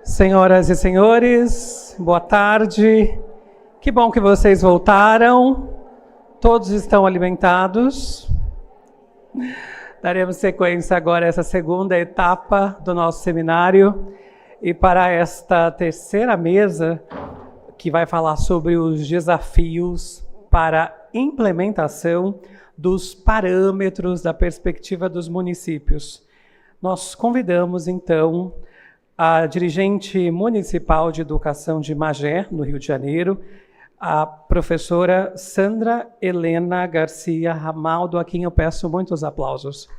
Senhoras e senhores, boa tarde. Que bom que vocês voltaram. Todos estão alimentados. Daremos sequência agora a essa segunda etapa do nosso seminário. E para esta terceira mesa, que vai falar sobre os desafios para a implementação dos parâmetros da perspectiva dos municípios. Nós convidamos, então, a dirigente municipal de educação de Magé, no Rio de Janeiro, a professora Sandra Helena Garcia Ramaldo, a quem eu peço muitos aplausos.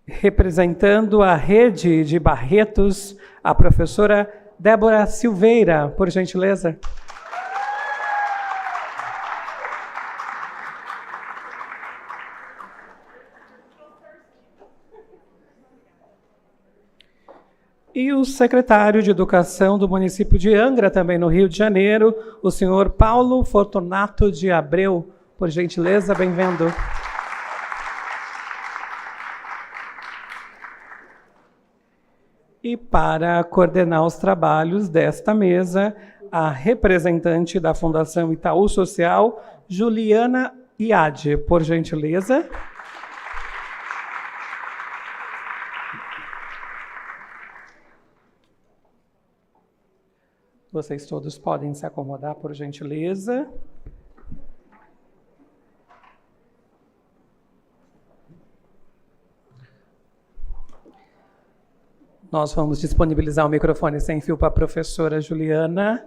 Representando a rede de Barretos, a professora Débora Silveira, por gentileza. E o secretário de Educação do município de Angra, também no Rio de Janeiro, o senhor Paulo Fortunato de Abreu. Por gentileza, bem-vindo. E para coordenar os trabalhos desta mesa, a representante da Fundação Itaú Social, Juliana Iade. Por gentileza. Vocês todos podem se acomodar, por gentileza. Nós vamos disponibilizar o microfone sem fio para a professora Juliana.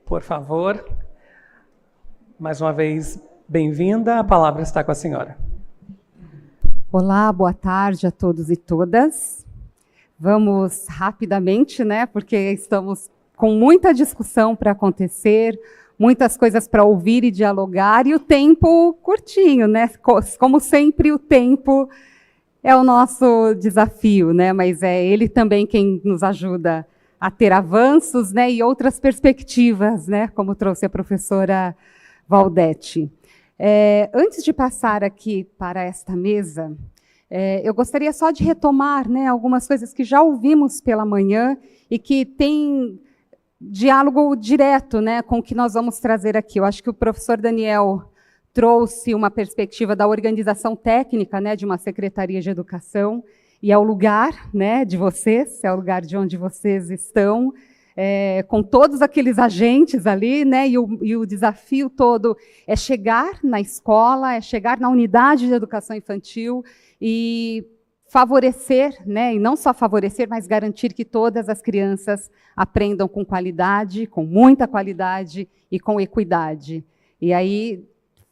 Por favor. Mais uma vez, bem-vinda. A palavra está com a senhora. Olá, boa tarde a todos e todas. Vamos rapidamente, né, porque estamos com muita discussão para acontecer, muitas coisas para ouvir e dialogar, e o tempo curtinho, né? Como sempre, o tempo é o nosso desafio, né? Mas é ele também quem nos ajuda a ter avanços, né, e outras perspectivas, né, como trouxe a professora Valdete. Antes de passar aqui para esta mesa, eu gostaria só de retomar, né, algumas coisas que já ouvimos pela manhã e que tem diálogo direto, né, com o que nós vamos trazer aqui. Eu acho que o professor Daniel trouxe uma perspectiva da organização técnica, né, de uma secretaria de educação, e é o lugar, né, de vocês, é o lugar de onde vocês estão, com todos aqueles agentes ali, né, e o desafio todo é chegar na escola, é chegar na unidade de educação infantil e favorecer, né, e não só favorecer, mas garantir que todas as crianças aprendam com qualidade, com muita qualidade e com equidade. E aí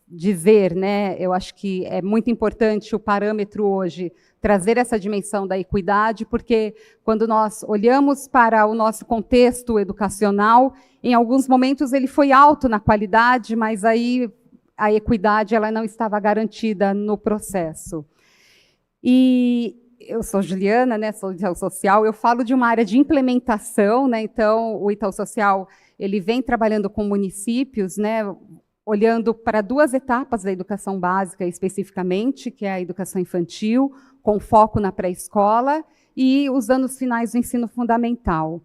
dizer, né, eu acho que é muito importante o parâmetro hoje trazer essa dimensão da equidade, porque quando nós olhamos para o nosso contexto educacional, em alguns momentos ele foi alto na qualidade, mas aí a equidade ela não estava garantida no processo. E eu sou Juliana, né, sou do Itaú Social, eu falo de uma área de implementação, né, então o Itaú Social ele vem trabalhando com municípios, né, olhando para duas etapas da educação básica especificamente, que é a educação infantil, com foco na pré-escola, e os anos finais do ensino fundamental.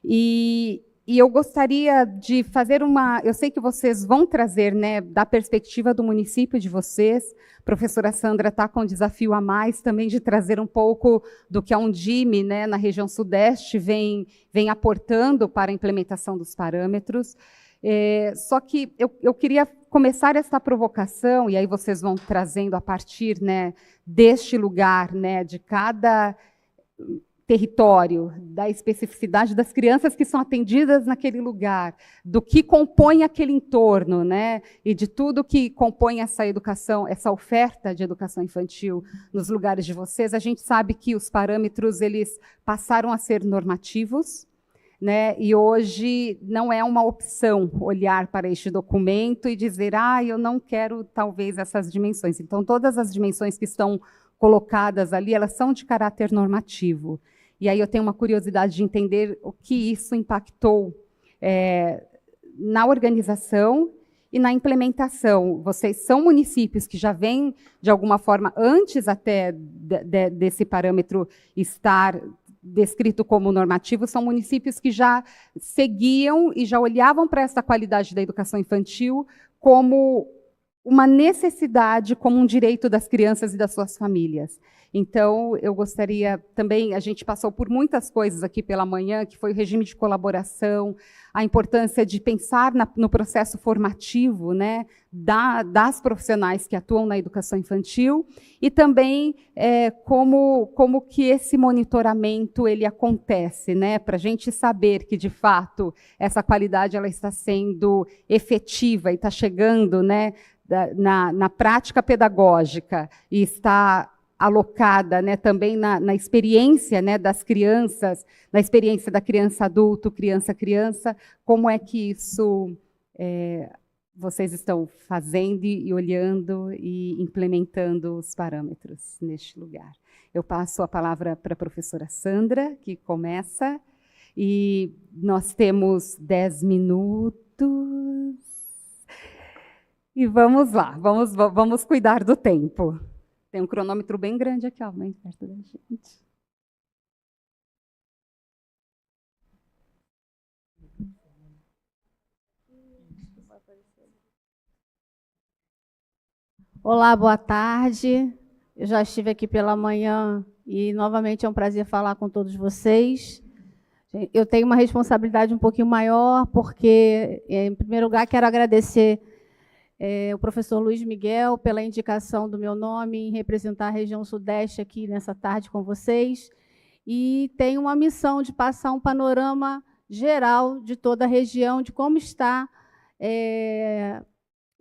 E eu gostaria de fazer uma... Eu sei que vocês vão trazer, né, da perspectiva do município de vocês, a professora Sandra está com um desafio a mais também de trazer um pouco do que a Undime, né, na região sudeste, vem aportando para a implementação dos parâmetros. Só que eu queria começar essa provocação, e aí vocês vão trazendo a partir, né, deste lugar, né, de cada território, da especificidade das crianças que são atendidas naquele lugar, do que compõe aquele entorno, né, e de tudo que compõe essa educação, essa oferta de educação infantil nos lugares de vocês. A gente sabe que os parâmetros eles passaram a ser normativos, né, e hoje não é uma opção olhar para este documento e dizer, eu não quero talvez essas dimensões. Então, todas as dimensões que estão colocadas ali, elas são de caráter normativo. E aí eu tenho uma curiosidade de entender o que isso impactou na organização e na implementação. Vocês são municípios que já vêm, de alguma forma, antes até desse parâmetro estar descrito como normativo, são municípios que já seguiam e já olhavam para essa qualidade da educação infantil como uma necessidade, como um direito das crianças e das suas famílias. Então, eu gostaria também, a gente passou por muitas coisas aqui pela manhã, que foi o regime de colaboração, a importância de pensar no processo formativo, né, das profissionais que atuam na educação infantil, e também como que esse monitoramento ele acontece, né, para a gente saber que, de fato, essa qualidade ela está sendo efetiva e está chegando, né, na prática pedagógica e está alocada, né, também na experiência, né, das crianças, na experiência da criança-adulto, criança-criança, como é que isso vocês estão fazendo e olhando e implementando os parâmetros neste lugar. Eu passo a palavra para a professora Sandra, que começa, e nós temos 10 minutos. E vamos lá, vamos cuidar do tempo. Tem um cronômetro bem grande aqui, ó, bem perto da gente. Olá, boa tarde. Eu já estive aqui pela manhã e, novamente, é um prazer falar com todos vocês. Eu tenho uma responsabilidade um pouquinho maior, porque, em primeiro lugar, quero agradecer o professor Luiz Miguel pela indicação do meu nome em representar a região Sudeste aqui nessa tarde com vocês. E tenho uma missão de passar um panorama geral de toda a região, de como está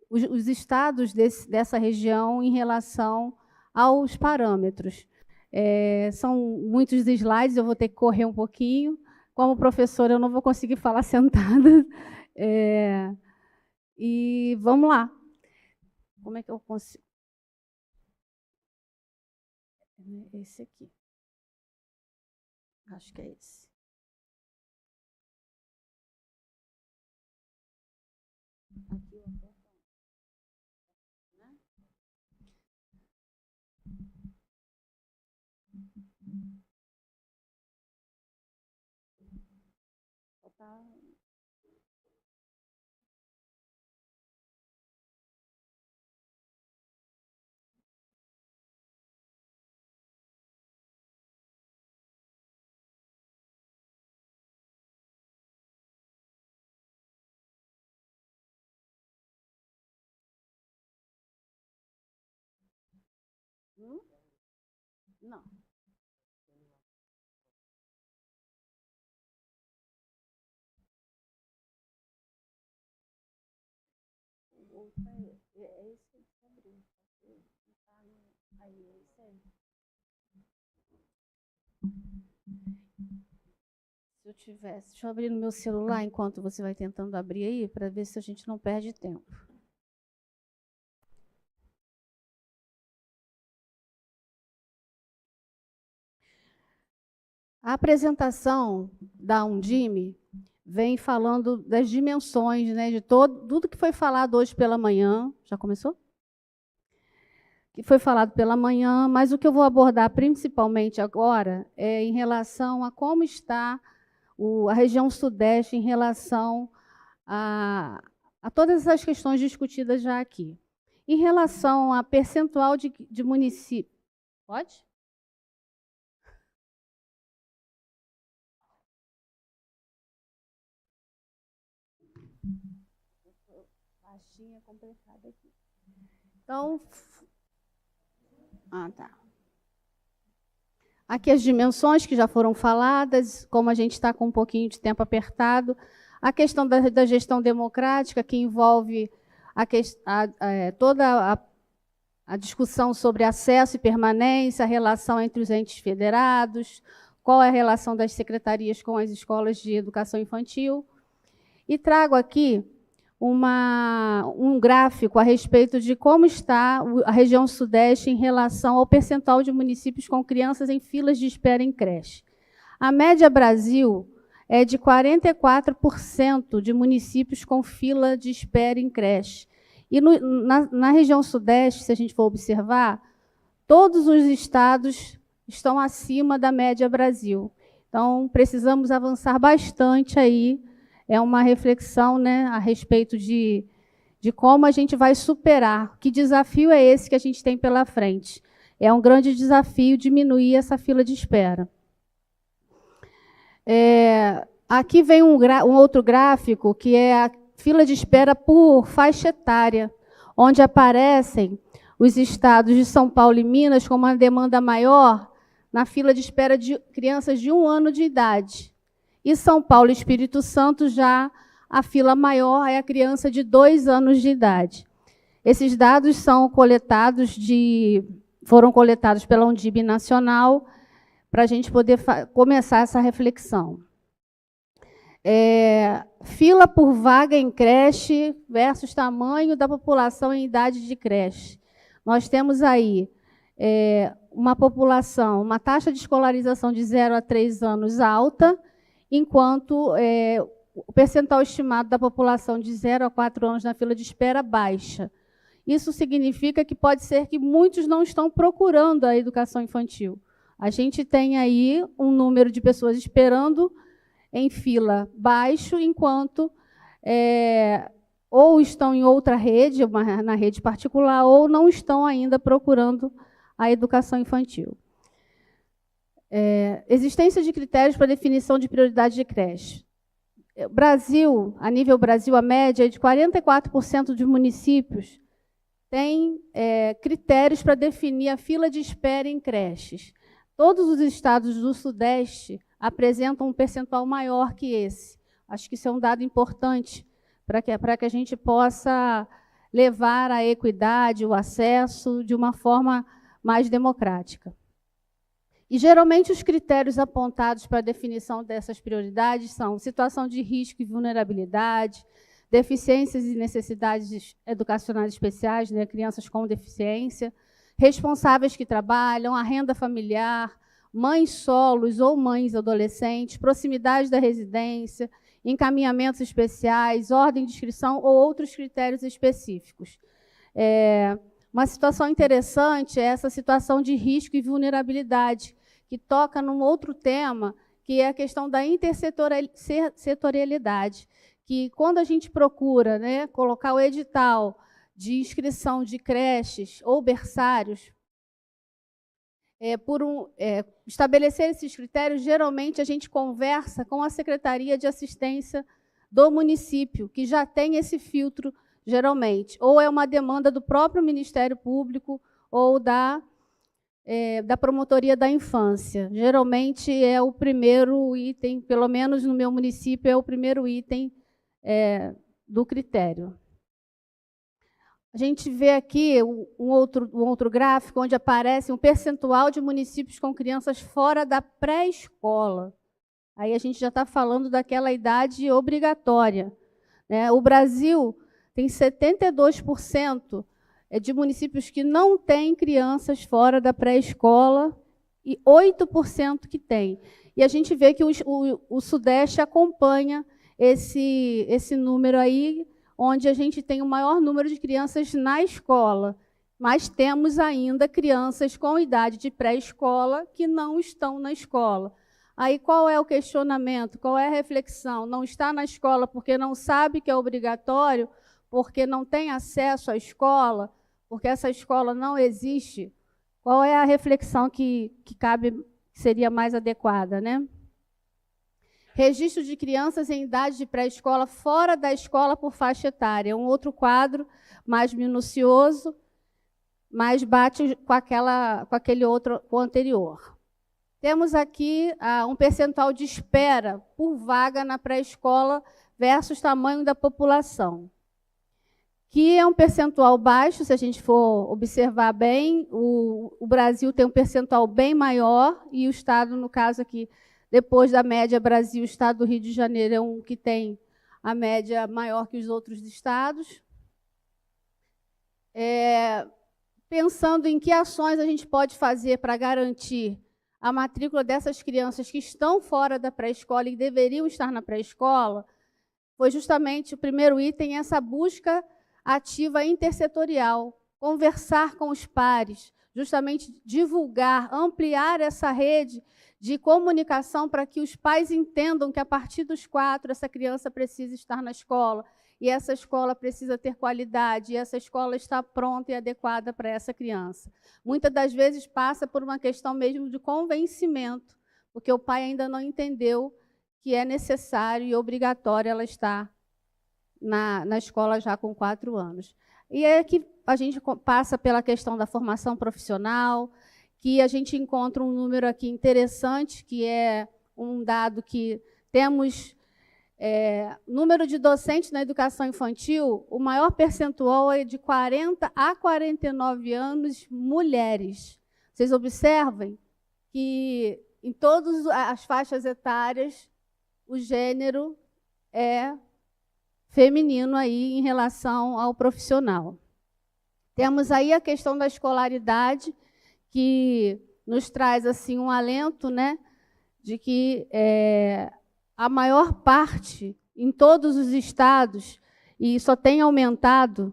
os estados dessa região em relação aos parâmetros. São muitos slides, eu vou ter que correr um pouquinho. Como professora, eu não vou conseguir falar sentada. E vamos lá. Como é que eu consigo? Esse aqui. Acho que é esse. Aqui eu aperto. Tá. Não. É esse que abriu. Aí, é isso aí. Deixa eu abrir no meu celular enquanto você vai tentando abrir aí, para ver se a gente não perde tempo. A apresentação da Undime vem falando das dimensões, né, de tudo que foi falado hoje pela manhã. Já começou? Que foi falado pela manhã, mas o que eu vou abordar principalmente agora é em relação a como está a região Sudeste em relação a todas essas questões discutidas já aqui. Em relação a percentual de municípios... Pode? Baixinha, complicada aqui. Então... tá. Aqui as dimensões que já foram faladas, como a gente está com um pouquinho de tempo apertado, a questão da gestão democrática, que envolve toda a discussão sobre acesso e permanência, a relação entre os entes federados, qual é a relação das secretarias com as escolas de educação infantil. E trago aqui um gráfico a respeito de como está a região Sudeste em relação ao percentual de municípios com crianças em filas de espera em creche. A média Brasil é de 44% de municípios com fila de espera em creche. E na região sudeste, se a gente for observar, todos os estados estão acima da média Brasil. Então, precisamos avançar bastante aí. É uma reflexão, né, a respeito de como a gente vai superar. Que desafio é esse que a gente tem pela frente? É um grande desafio diminuir essa fila de espera. Aqui vem um outro gráfico, que é a fila de espera por faixa etária, onde aparecem os estados de São Paulo e Minas com uma demanda maior na fila de espera de crianças de 1 ano de idade. E São Paulo e Espírito Santo, já a fila maior é a criança de 2 anos de idade. Esses dados foram coletados pela Undib Nacional, para a gente poder começar essa reflexão. Fila por vaga em creche versus tamanho da população em idade de creche. Nós temos aí uma população, uma taxa de escolarização de 0 a 3 anos alta, enquanto o percentual estimado da população de 0 a 4 anos na fila de espera baixa. Isso significa que pode ser que muitos não estão procurando a educação infantil. A gente tem aí um número de pessoas esperando em fila baixo, enquanto ou estão em outra rede, na rede particular, ou não estão ainda procurando a educação infantil. Existência de critérios para definição de prioridade de creche. Brasil, a nível Brasil, a média é de 44% de municípios tem critérios para definir a fila de espera em creches. Todos os estados do Sudeste apresentam um percentual maior que esse. Acho que isso é um dado importante para que a gente possa levar a equidade, o acesso, de uma forma mais democrática. E, geralmente, os critérios apontados para a definição dessas prioridades são situação de risco e vulnerabilidade, deficiências e necessidades educacionais especiais, né, crianças com deficiência, responsáveis que trabalham, a renda familiar, mães solos ou mães adolescentes, proximidade da residência, encaminhamentos especiais, ordem de inscrição ou outros critérios específicos. Uma situação interessante é essa situação de risco e vulnerabilidade, que toca num outro tema, que é a questão da intersetorialidade, que quando a gente procura, né, colocar o edital de inscrição de creches ou berçários, estabelecer esses critérios, geralmente a gente conversa com a Secretaria de Assistência do município, que já tem esse filtro, geralmente. Ou é uma demanda do próprio Ministério Público ou da Promotoria da Infância. Geralmente é o primeiro item, pelo menos no meu município, é o primeiro item do critério. A gente vê aqui um outro gráfico, onde aparece um percentual de municípios com crianças fora da pré-escola. Aí a gente já está falando daquela idade obrigatória, né? O Brasil tem 72% de municípios que não têm crianças fora da pré-escola e 8% que têm. E a gente vê que o Sudeste acompanha esse número aí, onde a gente tem o maior número de crianças na escola, mas temos ainda crianças com idade de pré-escola que não estão na escola. Aí qual é o questionamento, qual é a reflexão? Não está na escola porque não sabe que é obrigatório, porque não tem acesso à escola, porque essa escola não existe? Qual é a reflexão que seria mais adequada, né? Registro de crianças em idade de pré-escola fora da escola por faixa etária. Um outro quadro mais minucioso, mas bate com aquele outro, com o anterior. Temos aqui um percentual de espera por vaga na pré-escola versus tamanho da população, que é um percentual baixo, se a gente for observar bem. O Brasil tem um percentual bem maior e o Estado, no caso aqui, depois da média Brasil, o Estado do Rio de Janeiro é um que tem a média maior que os outros estados. Pensando em que ações a gente pode fazer para garantir a matrícula dessas crianças que estão fora da pré-escola e deveriam estar na pré-escola, foi justamente o primeiro item, essa busca ativa intersetorial, conversar com os pares, justamente divulgar, ampliar essa rede de comunicação para que os pais entendam que, a partir dos 4, essa criança precisa estar na escola, e essa escola precisa ter qualidade, e essa escola está pronta e adequada para essa criança. Muitas das vezes passa por uma questão mesmo de convencimento, porque o pai ainda não entendeu que é necessário e obrigatório ela estar na escola já com 4 anos. E é que a gente passa pela questão da formação profissional, que a gente encontra um número aqui interessante, que é um dado que temos número de docentes na educação infantil, o maior percentual é de 40 a 49 anos, mulheres. Vocês observem que em todas as faixas etárias, o gênero é feminino aí em relação ao profissional. Temos aí a questão da escolaridade, que nos traz assim um alento, né, de que a maior parte, em todos os estados, e só tem aumentado,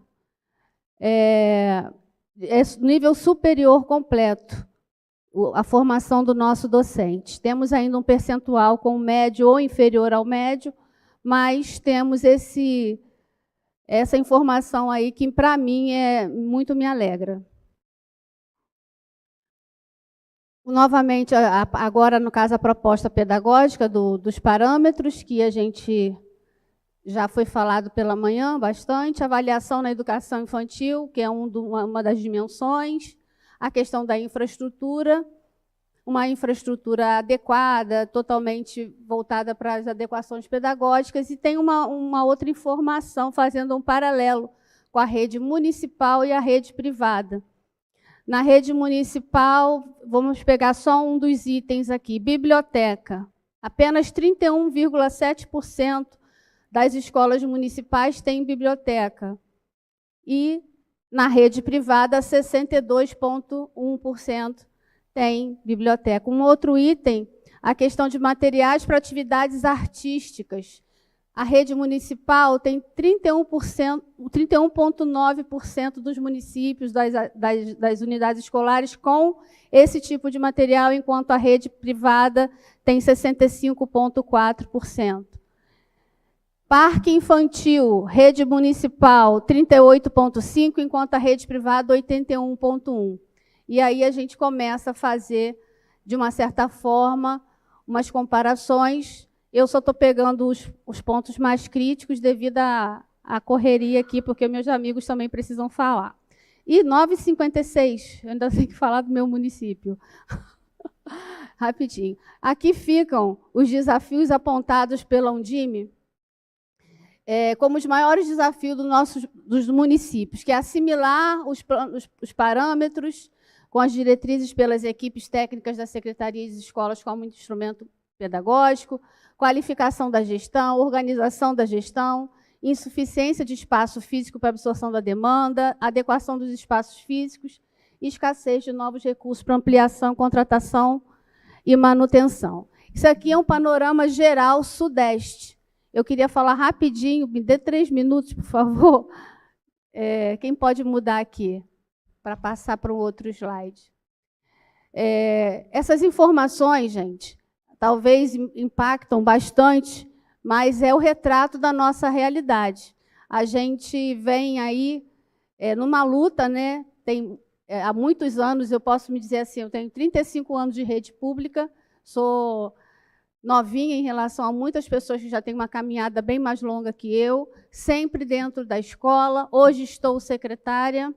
é nível superior completo, a formação do nosso docente. Temos ainda um percentual com médio ou inferior ao médio, mas temos essa informação aí que, para mim, muito me alegra. Novamente, agora, no caso, a proposta pedagógica dos parâmetros, que a gente já foi falado pela manhã bastante, avaliação na educação infantil, que é uma das dimensões, a questão da infraestrutura, uma infraestrutura adequada, totalmente voltada para as adequações pedagógicas, e tem uma outra informação fazendo um paralelo com a rede municipal e a rede privada. Na rede municipal, vamos pegar só um dos itens aqui, biblioteca. Apenas 31,7% das escolas municipais têm biblioteca. E, na rede privada, 62,1% tem biblioteca. Um outro item, a questão de materiais para atividades artísticas. A rede municipal tem 31,9% dos municípios, das unidades escolares, com esse tipo de material, enquanto a rede privada tem 65,4%. Parque infantil, rede municipal, 38,5%, enquanto a rede privada, 81,1%. E aí a gente começa a fazer, de uma certa forma, umas comparações. Eu só estou pegando os pontos mais críticos devido à correria aqui, porque meus amigos também precisam falar. E 9,56, eu ainda tenho que falar do meu município. Rapidinho. Aqui ficam os desafios apontados pela Undime como os maiores desafios dos municípios, que é assimilar os parâmetros com as diretrizes pelas equipes técnicas das secretarias de escolas como instrumento pedagógico, qualificação da gestão, organização da gestão, insuficiência de espaço físico para absorção da demanda, adequação dos espaços físicos e escassez de novos recursos para ampliação, contratação e manutenção. Isso aqui é um panorama geral sudeste. Eu queria falar rapidinho, me dê 3 minutos, por favor. Quem pode mudar aqui? Para passar para um outro slide. Essas informações, gente, talvez impactam bastante, mas é o retrato da nossa realidade. A gente vem aí numa luta, né? Há muitos anos, eu posso me dizer assim, eu tenho 35 anos de rede pública, sou novinha em relação a muitas pessoas que já têm uma caminhada bem mais longa que eu, sempre dentro da escola. Hoje estou secretária,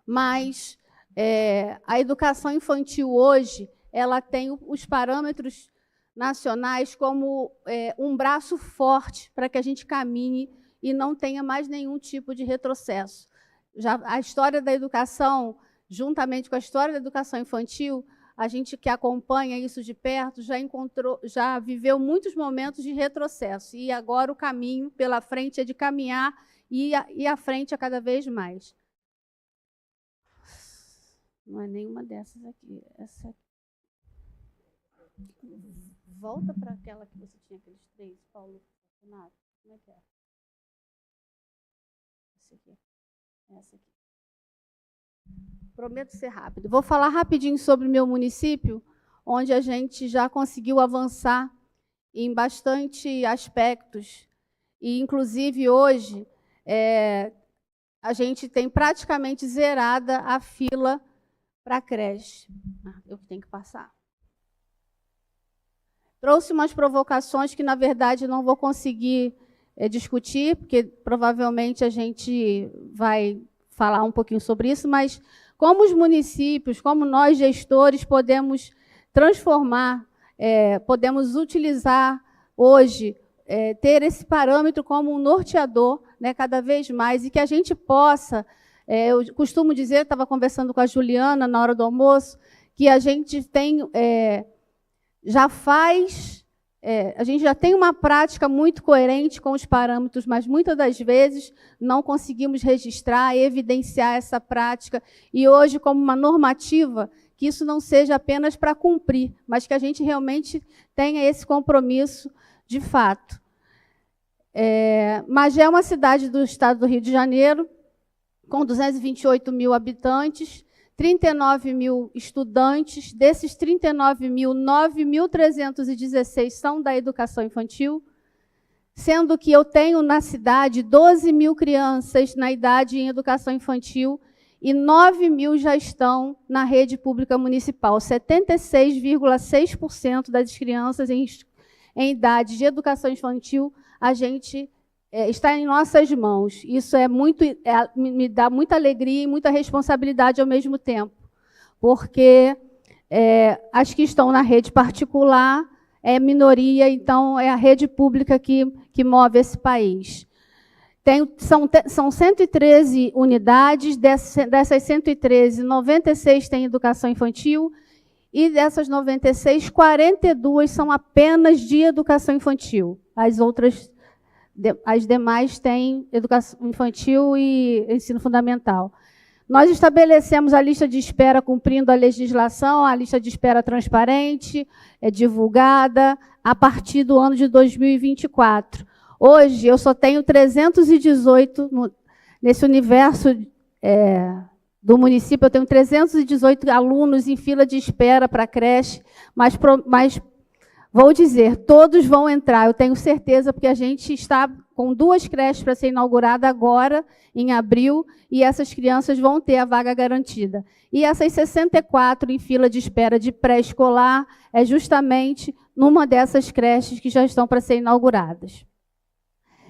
mas a educação infantil hoje, ela tem os parâmetros nacionais como um braço forte para que a gente caminhe e não tenha mais nenhum tipo de retrocesso. Já a história da educação, juntamente com a história da educação infantil, a gente que acompanha isso de perto já viveu muitos momentos de retrocesso, e agora o caminho pela frente é de caminhar e à frente a cada vez mais. Não é nenhuma dessas aqui, essa aqui. Volta para aquela que você tinha aqueles 3, Paulo. Como é que é? Essa aqui. Prometo ser rápido. Vou falar rapidinho sobre o meu município, onde a gente já conseguiu avançar em bastante aspectos. E, inclusive, hoje, a gente tem praticamente zerada a fila para a creche. Eu tenho que passar. Trouxe umas provocações que, na verdade, não vou conseguir discutir, porque provavelmente a gente vai falar um pouquinho sobre isso, mas como os municípios, como nós gestores, podemos transformar, podemos utilizar hoje, ter esse parâmetro como um norteador, né, cada vez mais, e que a gente possa, eu costumo dizer, estava conversando com a Juliana na hora do almoço, que a gente tem, a gente já tem uma prática muito coerente com os parâmetros, mas muitas das vezes não conseguimos registrar, evidenciar essa prática, e hoje, como uma normativa, que isso não seja apenas para cumprir, mas que a gente realmente tenha esse compromisso de fato. Magé é uma cidade do estado do Rio de Janeiro, com 228 mil habitantes, 39 mil estudantes, desses 39 mil, 9.316 são da educação infantil, sendo que eu tenho na cidade 12 mil crianças na idade em educação infantil e 9 mil já estão na rede pública municipal. 76,6% das crianças em idade de educação infantil, a gente está em nossas mãos. Isso me dá muita alegria e muita responsabilidade ao mesmo tempo, porque as que estão na rede particular é minoria, então é a rede pública que move esse país. São 113 unidades, dessas 113, 96 têm educação infantil, e dessas 96, 42 são apenas de educação infantil. As demais têm educação infantil e ensino fundamental. Nós estabelecemos a lista de espera cumprindo a legislação, a lista de espera transparente, divulgada a partir do ano de 2024. Hoje, eu só tenho 318, nesse universo do município, eu tenho 318 alunos em fila de espera para a creche, mas vou dizer, todos vão entrar, eu tenho certeza, porque a gente está com 2 creches para ser inaugurada agora, em abril, e essas crianças vão ter a vaga garantida. E essas 64 em fila de espera de pré-escolar é justamente numa dessas creches que já estão para ser inauguradas.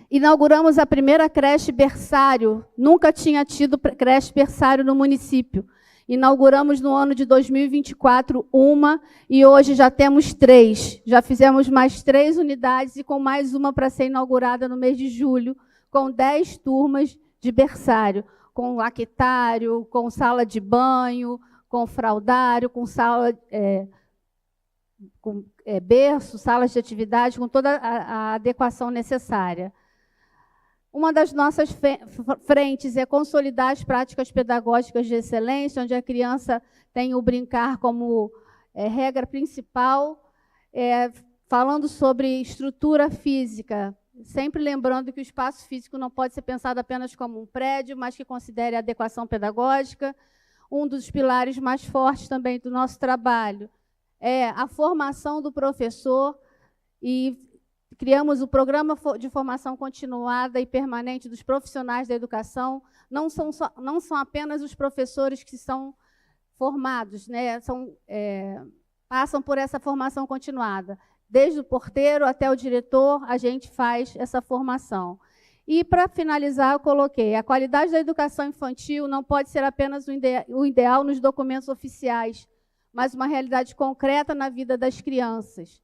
Inauguramos a primeira creche berçário, nunca tinha tido creche berçário no município. Inauguramos no ano de 2024 uma, e hoje já temos 3. Já fizemos mais 3 unidades e com mais uma para ser inaugurada no mês de julho, com 10 turmas de berçário, com lactário, com sala de banho, com fraldário, com sala, com berço, salas de atividade, com toda a adequação necessária. Uma das nossas frentes é consolidar as práticas pedagógicas de excelência, onde a criança tem o brincar como regra principal, falando sobre estrutura física, sempre lembrando que o espaço físico não pode ser pensado apenas como um prédio, mas que considere a adequação pedagógica. Um dos pilares mais fortes também do nosso trabalho é a formação do professor, e criamos o programa de formação continuada e permanente dos profissionais da educação. Não são apenas os professores que são formados, né? Passam por essa formação continuada. Desde o porteiro até o diretor, a gente faz essa formação. E, para finalizar, eu coloquei: a qualidade da educação infantil não pode ser apenas o ideal nos documentos oficiais, mas uma realidade concreta na vida das crianças.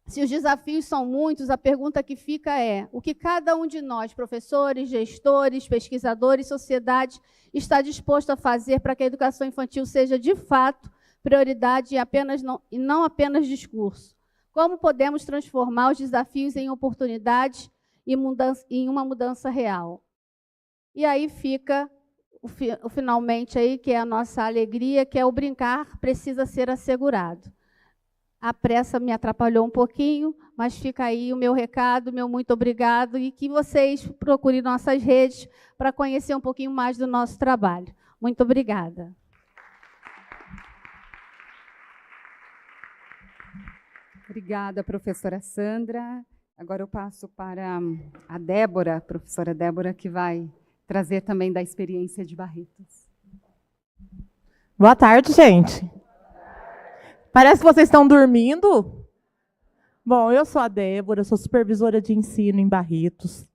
Se os desafios são muitos, a pergunta que fica é: o que cada um de nós, professores, gestores, pesquisadores, sociedade, está disposto a fazer para que a educação infantil seja, de fato, prioridade e não apenas discurso? Como podemos transformar os desafios em oportunidades e em uma mudança real? E aí fica, finalmente, aí, que é a nossa alegria, que é o brincar precisa ser assegurado. A pressa me atrapalhou um pouquinho, mas fica aí o meu recado, meu muito obrigado, e que vocês procurem nossas redes para conhecer um pouquinho mais do nosso trabalho. Muito obrigada. Obrigada, professora Sandra. Agora eu passo para a Débora, professora Débora, que vai trazer também da experiência de Barretos. Boa tarde, gente. Parece que vocês estão dormindo. Bom, eu sou a Débora, sou supervisora de ensino em Barretos.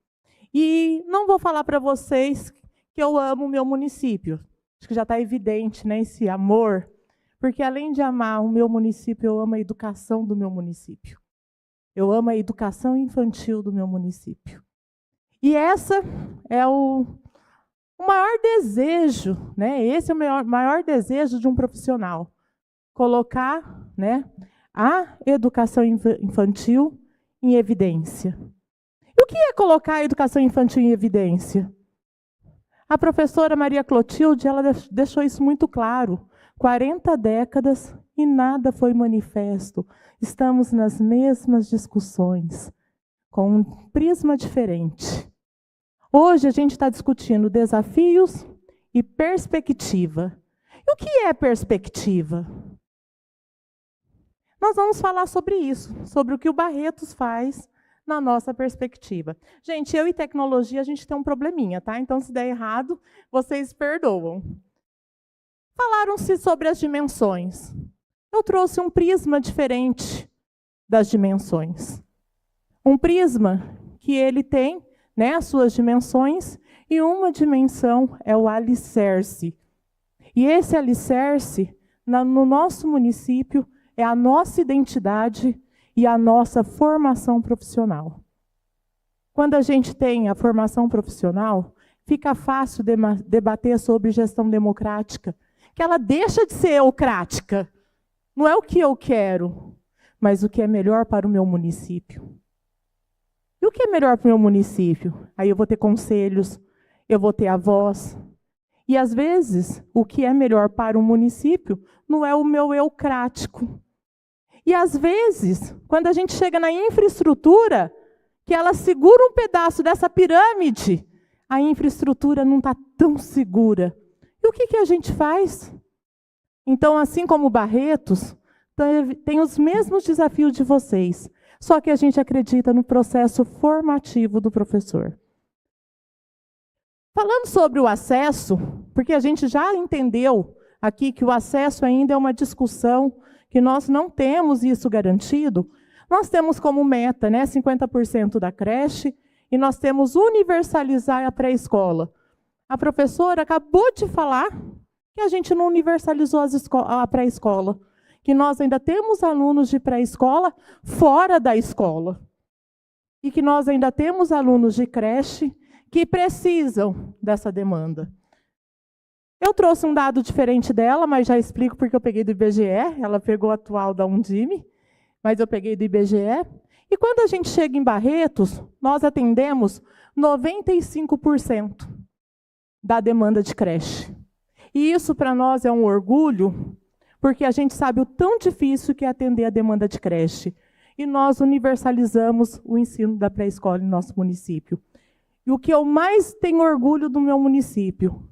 E não vou falar para vocês que eu amo o meu município. Acho que já está evidente, né, esse amor. Porque além de amar o meu município, eu amo a educação do meu município. Eu amo a educação infantil do meu município. E essa é o maior desejo, né? Esse é o maior desejo de um profissional. Colocar, né, a educação infantil em evidência. E o que é colocar a educação infantil em evidência? A professora Maria Clotilde, ela deixou isso muito claro. 40 décadas e nada foi manifesto. Estamos nas mesmas discussões, com um prisma diferente. Hoje a gente está discutindo desafios e perspectiva. E o que é perspectiva? Nós vamos falar sobre isso, sobre o que o Barretos faz na nossa perspectiva. Gente, eu e tecnologia, a gente tem um probleminha, tá? Então, se der errado, vocês perdoam. Falaram-se sobre as dimensões. Eu trouxe um prisma diferente das dimensões. Um prisma que ele tem, né, as suas dimensões, e uma dimensão é o alicerce. E esse alicerce, no nosso município, é a nossa identidade e a nossa formação profissional. Quando a gente tem a formação profissional, fica fácil debater sobre gestão democrática, que ela deixa de ser eucrática. Não é o que eu quero, mas o que é melhor para o meu município. E o que é melhor para o meu município? Aí eu vou ter conselhos, eu vou ter a voz. E, às vezes, o que é melhor para o município não é o meu eucrático. E, às vezes, quando a gente chega na infraestrutura, que ela segura um pedaço dessa pirâmide, a infraestrutura não está tão segura. E o que a gente faz? Então, assim como Barretos, tem os mesmos desafios de vocês, só que a gente acredita no processo formativo do professor. Falando sobre o acesso, porque a gente já entendeu aqui que o acesso ainda é uma discussão, que nós não temos isso garantido, nós temos como meta, né, 50% da creche, e nós temos universalizar a pré-escola. A professora acabou de falar que a gente não universalizou a pré-escola, que nós ainda temos alunos de pré-escola fora da escola, e que nós ainda temos alunos de creche que precisam dessa demanda. Eu trouxe um dado diferente dela, mas já explico porque eu peguei do IBGE, ela pegou a atual da Undime, mas eu peguei do IBGE. E quando a gente chega em Barretos, nós atendemos 95% da demanda de creche. E isso para nós é um orgulho, porque a gente sabe o tão difícil que é atender a demanda de creche. E nós universalizamos o ensino da pré-escola em nosso município. E o que eu mais tenho orgulho do meu município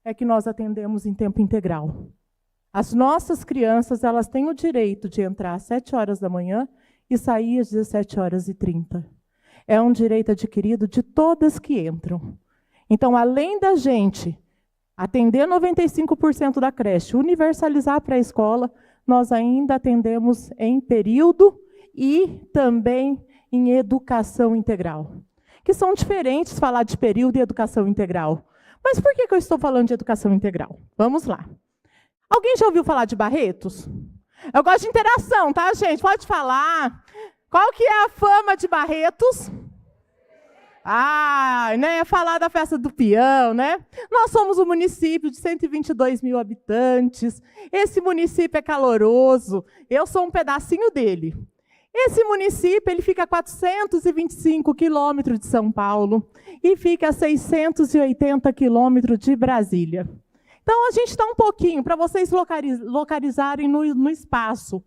é que nós atendemos em tempo integral. As nossas crianças, elas têm o direito de entrar às 7 horas da manhã e sair às 17h30. É um direito adquirido de todas que entram. Então, além da gente atender 95% da creche, universalizar a pré-escola, nós ainda atendemos em período e também em educação integral. Que são diferentes falar de período e educação integral. Mas por que eu estou falando de educação integral? Vamos lá. Alguém já ouviu falar de Barretos? Eu gosto de interação, tá, gente? Pode falar. Qual que é a fama de Barretos? Né? Falar da festa do peão, né? Nós somos um município de 122 mil habitantes. Esse município é caloroso. Eu sou um pedacinho dele. Esse município ele fica a 425 quilômetros de São Paulo e fica a 680 quilômetros de Brasília. Então, a gente está um pouquinho, para vocês localizarem no espaço.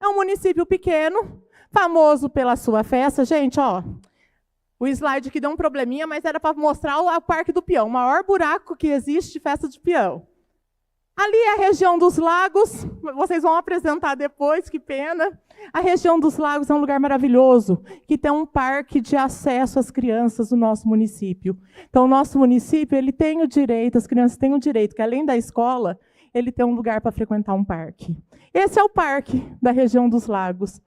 É um município pequeno, famoso pela sua festa. Gente, ó, o slide aqui deu um probleminha, mas era para mostrar o Parque do Peão, o maior buraco que existe de festa de peão. Ali é a região dos lagos, vocês vão apresentar depois, que pena. A região dos lagos é um lugar maravilhoso, que tem um parque de acesso às crianças do nosso município. Então, o nosso município, ele tem o direito, as crianças têm o direito, que além da escola, ele tem um lugar para frequentar um parque. Esse é o parque da região dos lagos.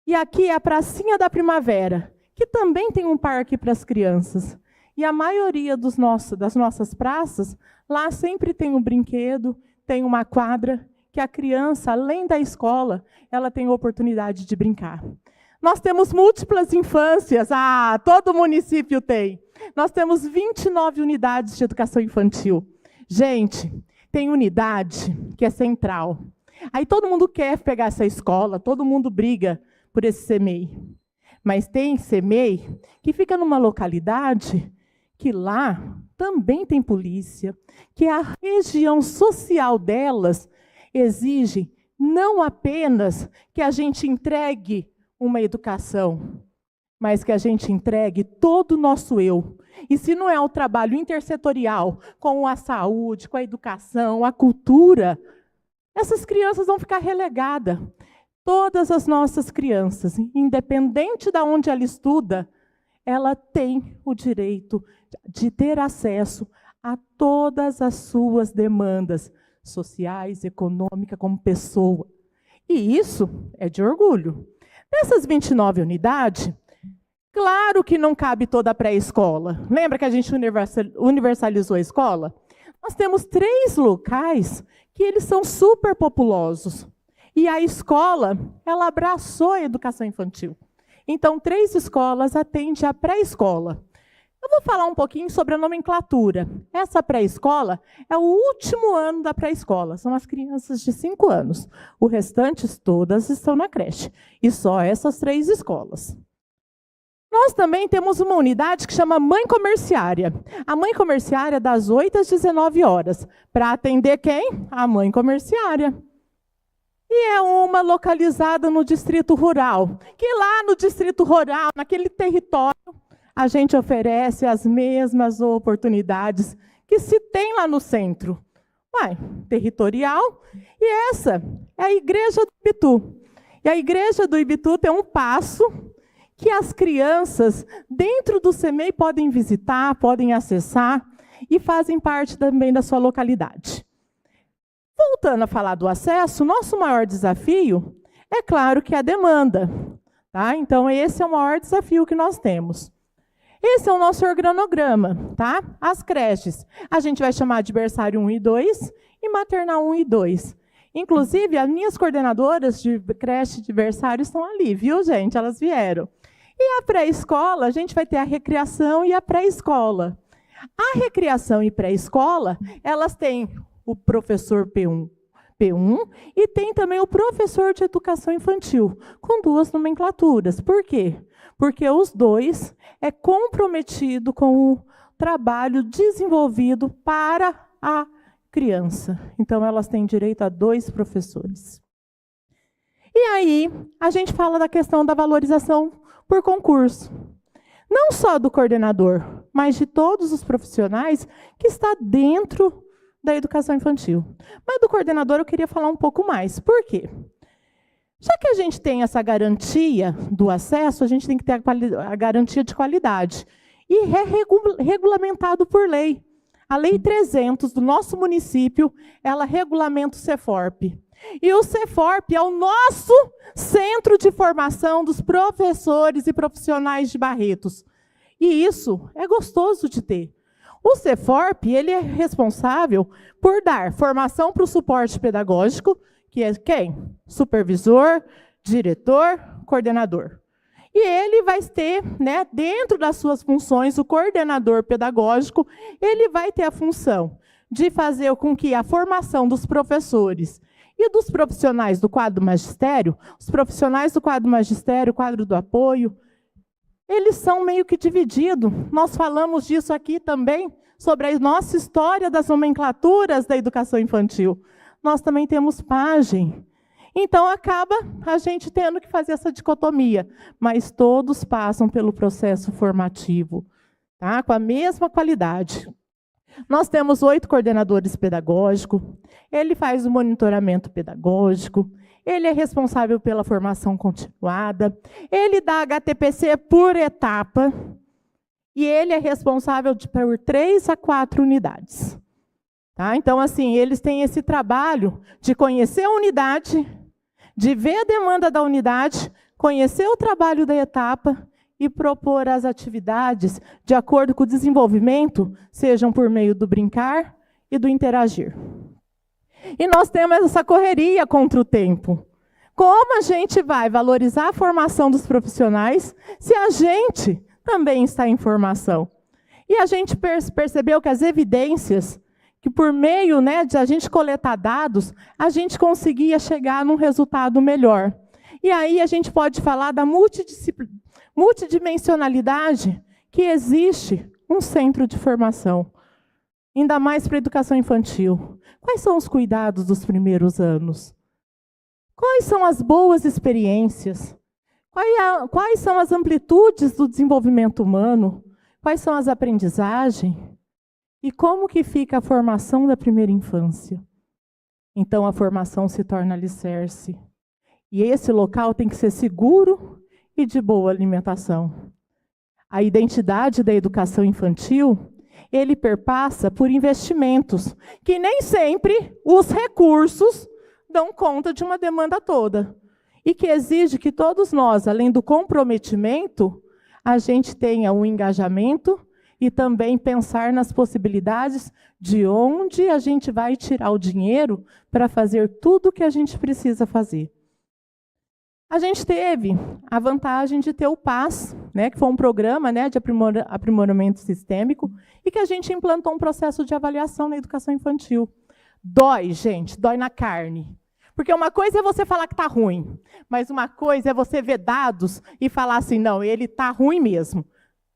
E aqui é a Pracinha da Primavera, que também tem um parque para as crianças. E a maioria das nossas praças, lá sempre tem um brinquedo, tem uma quadra, que a criança, além da escola, ela tem a oportunidade de brincar. Nós temos múltiplas infâncias, todo município tem. Nós temos 29 unidades de educação infantil. Gente, tem unidade que é central. Aí todo mundo quer pegar essa escola, todo mundo briga por esse CEMEI. Mas tem CEMEI que fica numa localidade que lá também tem polícia, que a região social delas exige não apenas que a gente entregue uma educação, mas que a gente entregue todo o nosso eu. E se não é um trabalho intersetorial com a saúde, com a educação, a cultura, essas crianças vão ficar relegadas. Todas as nossas crianças, independente de onde ela estuda, ela tem o direito de ter acesso a todas as suas demandas sociais, econômicas, como pessoa. E isso é de orgulho. Nessas 29 unidades, claro que não cabe toda a pré-escola. Lembra que a gente universalizou a escola? Nós temos 3 locais que eles são super populosos. E a escola, ela abraçou a educação infantil. Então, 3 escolas atendem a pré-escola. Eu vou falar um pouquinho sobre a nomenclatura. Essa pré-escola é o último ano da pré-escola. São as crianças de 5 anos. O restante, todas estão na creche. E só essas 3 escolas. Nós também temos uma unidade que chama Mãe Comerciária. A Mãe Comerciária das 8 às 19 horas. Para atender quem? A Mãe Comerciária. E é uma localizada no Distrito Rural, que lá no Distrito Rural, naquele território, a gente oferece as mesmas oportunidades que se tem lá no centro. Territorial. E essa é a Igreja do Ibitu. E a Igreja do Ibitu tem um passo que as crianças, dentro do CEMEI, podem visitar, podem acessar e fazem parte também da sua localidade. Voltando a falar do acesso, nosso maior desafio é claro que é a demanda. Tá? Então, esse é o maior desafio que nós temos. Esse é o nosso organograma. Tá? As creches, a gente vai chamar de berçário 1 e 2 e maternal 1 e 2. Inclusive, as minhas coordenadoras de creche de berçário estão ali, viu, gente? Elas vieram. E a pré-escola, a gente vai ter a recreação e a pré-escola. A recreação e pré-escola, elas têm o professor P1 e tem também o professor de educação infantil, com 2 nomenclaturas. Por quê? Porque os 2 é comprometido com o trabalho desenvolvido para a criança. Então, elas têm direito a 2 professores. E aí, a gente fala da questão da valorização por concurso. Não só do coordenador, mas de todos os profissionais que está dentro da educação infantil. Mas do coordenador eu queria falar um pouco mais. Por quê? Já que a gente tem essa garantia do acesso, a gente tem que ter a garantia de qualidade. E é regulamentado por lei. A Lei 300 do nosso município, ela regulamenta o CEFORP. E o CEFORP é o nosso centro de formação dos professores e profissionais de Barretos. E isso é gostoso de ter. O CEFORP, ele é responsável por dar formação para o suporte pedagógico, que é quem? Supervisor, diretor, coordenador. E ele vai ter, dentro das suas funções, o coordenador pedagógico, ele vai ter a função de fazer com que a formação dos professores e dos profissionais do quadro magistério, os profissionais do quadro magistério, quadro do apoio, eles são meio que divididos. Nós falamos disso aqui também, sobre a nossa história das nomenclaturas da educação infantil. Nós também temos PAGEM. Então, acaba a gente tendo que fazer essa dicotomia, mas todos passam pelo processo formativo, tá? Com a mesma qualidade. Nós temos 8 coordenadores pedagógicos, ele faz o monitoramento pedagógico, ele é responsável pela formação continuada, ele dá HTPC por etapa, e ele é responsável por 3 a 4 unidades. Tá? Então, assim, eles têm esse trabalho de conhecer a unidade, de ver a demanda da unidade, conhecer o trabalho da etapa e propor as atividades de acordo com o desenvolvimento, sejam por meio do brincar e do interagir. E nós temos essa correria contra o tempo. Como a gente vai valorizar a formação dos profissionais se a gente também está em formação? E a gente percebeu que as evidências, que por meio, né, de a gente coletar dados, a gente conseguia chegar num resultado melhor. E aí a gente pode falar da multidimensionalidade que existe um centro de formação, ainda mais para a educação infantil. Quais são os cuidados dos primeiros anos? Quais são as boas experiências? Quais são as amplitudes do desenvolvimento humano? Quais são as aprendizagens? E como que fica a formação da primeira infância? Então, a formação se torna alicerce. E esse local tem que ser seguro e de boa alimentação. A identidade da educação infantil, ele perpassa por investimentos, que nem sempre os recursos dão conta de uma demanda toda. E que exige que todos nós, além do comprometimento, a gente tenha um engajamento e também pensar nas possibilidades de onde a gente vai tirar o dinheiro para fazer tudo o que a gente precisa fazer. A gente teve a vantagem de ter o PAS, né, que foi um programa, né, de aprimoramento sistêmico, e que a gente implantou um processo de avaliação na educação infantil. Dói, gente, dói na carne. Porque uma coisa é você falar que está ruim, mas uma coisa é você ver dados e falar assim, não, ele está ruim mesmo.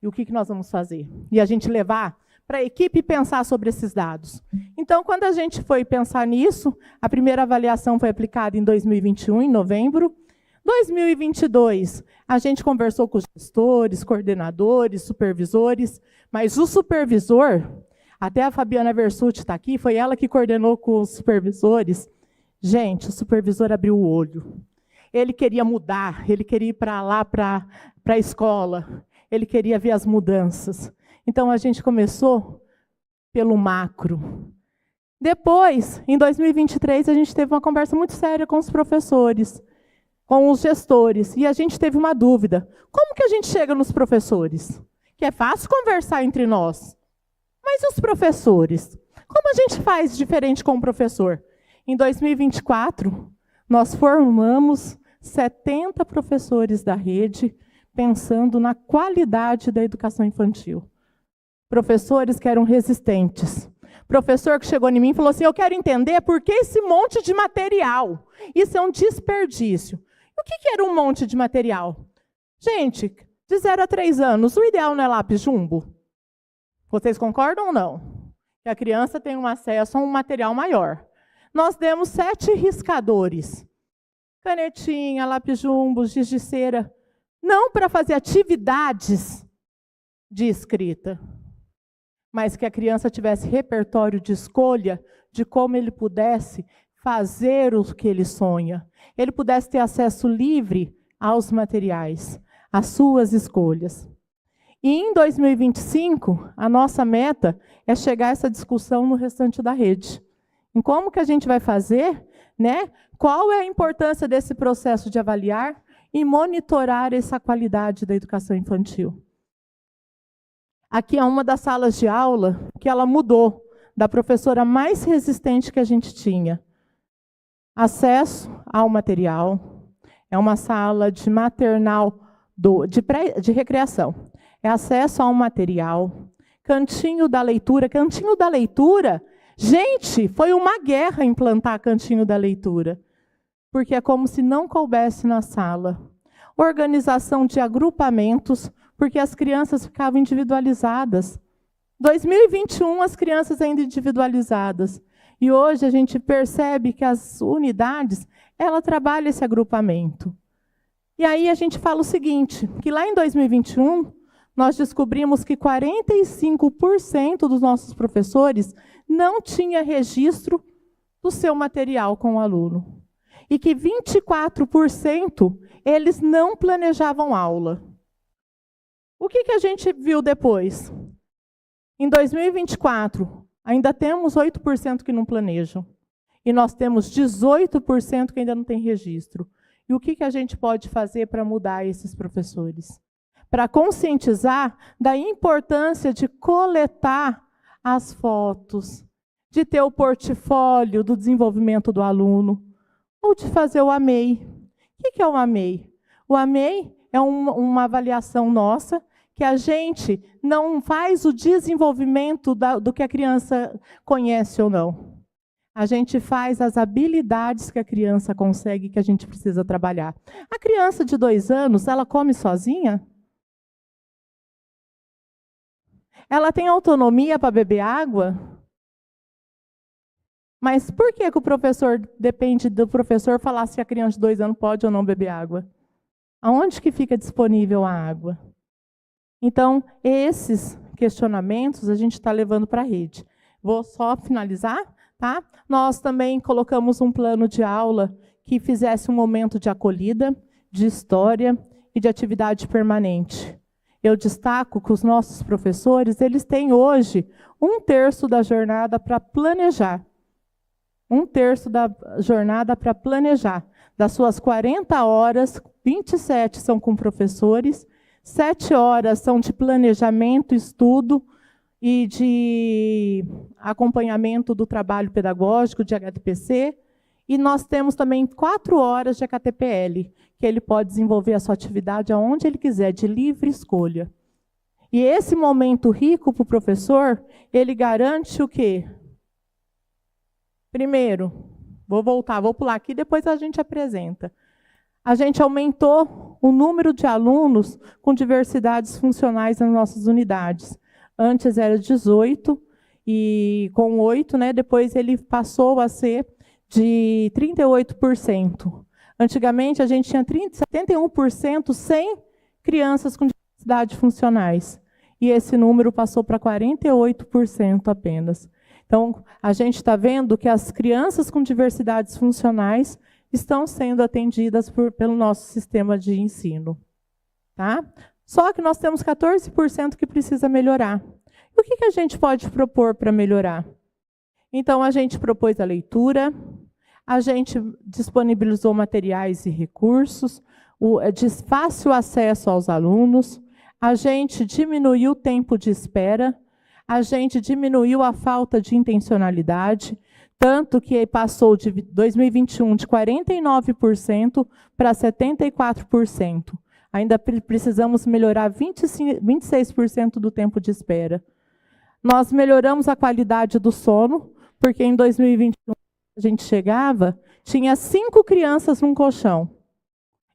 E o que nós vamos fazer? E a gente levar para a equipe pensar sobre esses dados. Então, quando a gente foi pensar nisso, a primeira avaliação foi aplicada em 2021, em novembro. 2022, a gente conversou com os gestores, coordenadores, supervisores, mas o supervisor, até a Fabiana Versuti está aqui, foi ela que coordenou com os supervisores. Gente, o supervisor abriu o olho. Ele queria mudar, ele queria ir para lá, para a escola, ele queria ver as mudanças. Então, a gente começou pelo macro. Depois, em 2023, a gente teve uma conversa muito séria com os professores, com os gestores, e a gente teve uma dúvida. Como que a gente chega nos professores? Que é fácil conversar entre nós. Mas e os professores? Como a gente faz diferente com o professor? Em 2024, nós formamos 70 professores da rede, pensando na qualidade da educação infantil. Professores que eram resistentes. Professor que chegou em mim e falou assim, eu quero entender por que esse monte de material. Isso é um desperdício. O que era um monte de material? Gente, de 0 a 3 anos, o ideal não é lápis jumbo? Vocês concordam ou não? Que a criança tem um acesso a um material maior. Nós demos 7 riscadores. Canetinha, lápis jumbo, giz de cera. Não para fazer atividades de escrita, mas que a criança tivesse repertório de escolha de como ele pudesse fazer o que ele sonha. Ele pudesse ter acesso livre aos materiais, às suas escolhas. E em 2025, a nossa meta é chegar a essa discussão no restante da rede. Em como que a gente vai fazer, né? Qual é a importância desse processo de avaliar e monitorar essa qualidade da educação infantil. Aqui é uma das salas de aula que ela mudou, da professora mais resistente que a gente tinha. Acesso ao material. É uma sala de maternal, de recreação. É acesso ao material. Cantinho da leitura. Cantinho da leitura, gente, foi uma guerra implantar cantinho da leitura. Porque é como se não coubesse na sala. Organização de agrupamentos, porque as crianças ficavam individualizadas. 2021, as crianças ainda individualizadas. E hoje a gente percebe que as unidades, ela trabalha esse agrupamento. E aí a gente fala o seguinte, que lá em 2021, nós descobrimos que 45% dos nossos professores não tinha registro do seu material com o aluno. E que 24% eles não planejavam aula. O que a gente viu depois? Em 2024, ainda temos 8% que não planejam. E nós temos 18% que ainda não tem registro. E o que a gente pode fazer para mudar esses professores? Para conscientizar da importância de coletar as fotos, de ter o portfólio do desenvolvimento do aluno, ou de fazer o AMEI. O que é o AMEI? O AMEI é uma avaliação nossa, que a gente não faz o desenvolvimento do que a criança conhece ou não. A gente faz as habilidades que a criança consegue, que a gente precisa trabalhar. A criança de 2 anos, ela come sozinha? Ela tem autonomia para beber água? Mas por que o professor, depende do professor falar se a criança de 2 anos pode ou não beber água? Aonde que fica disponível a água? Então, esses questionamentos a gente está levando para a rede. Vou só finalizar, tá? Nós também colocamos um plano de aula que fizesse um momento de acolhida, de história e de atividade permanente. Eu destaco que os nossos professores, eles têm hoje 1/3 da jornada para planejar. 1/3 da jornada para planejar. Das suas 40 horas, 27 são com professores, 7 horas são de planejamento, estudo e de acompanhamento do trabalho pedagógico de HDPC. E nós temos também 4 horas de HTPL, que ele pode desenvolver a sua atividade aonde ele quiser, de livre escolha. E esse momento rico para o professor, ele garante o quê? Primeiro, vou pular aqui, depois a gente apresenta. A gente aumentou o número de alunos com diversidades funcionais nas nossas unidades. Antes era 18, e com 8, né, depois ele passou a ser de 38%. Antigamente, a gente tinha 71% sem crianças com diversidade funcionais. E esse número passou para 48% apenas. Então, a gente está vendo que as crianças com diversidades funcionais estão sendo atendidas pelo nosso sistema de ensino. Tá? Só que nós temos 14% que precisa melhorar. E o que a gente pode propor para melhorar? Então, a gente propôs a leitura, a gente disponibilizou materiais e recursos, de fácil acesso aos alunos, a gente diminuiu o tempo de espera, a gente diminuiu a falta de intencionalidade, tanto que passou de 2021 de 49% para 74%. Ainda precisamos melhorar 26% do tempo de espera. Nós melhoramos a qualidade do sono, porque em 2021 a gente chegava, tinha 5 crianças num colchão.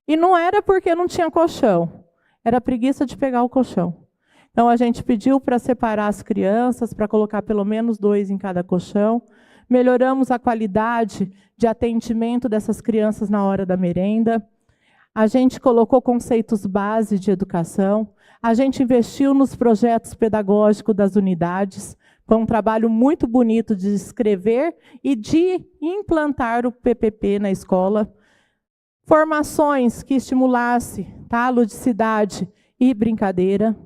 E não era porque não tinha colchão, era preguiça de pegar o colchão. Então, a gente pediu para separar as crianças, para colocar pelo menos 2 em cada colchão. Melhoramos a qualidade de atendimento dessas crianças na hora da merenda. A gente colocou conceitos base de educação. A gente investiu nos projetos pedagógicos das unidades. Foi um trabalho muito bonito de escrever e de implantar o PPP na escola. Formações que estimulassem, tá, ludicidade e brincadeira.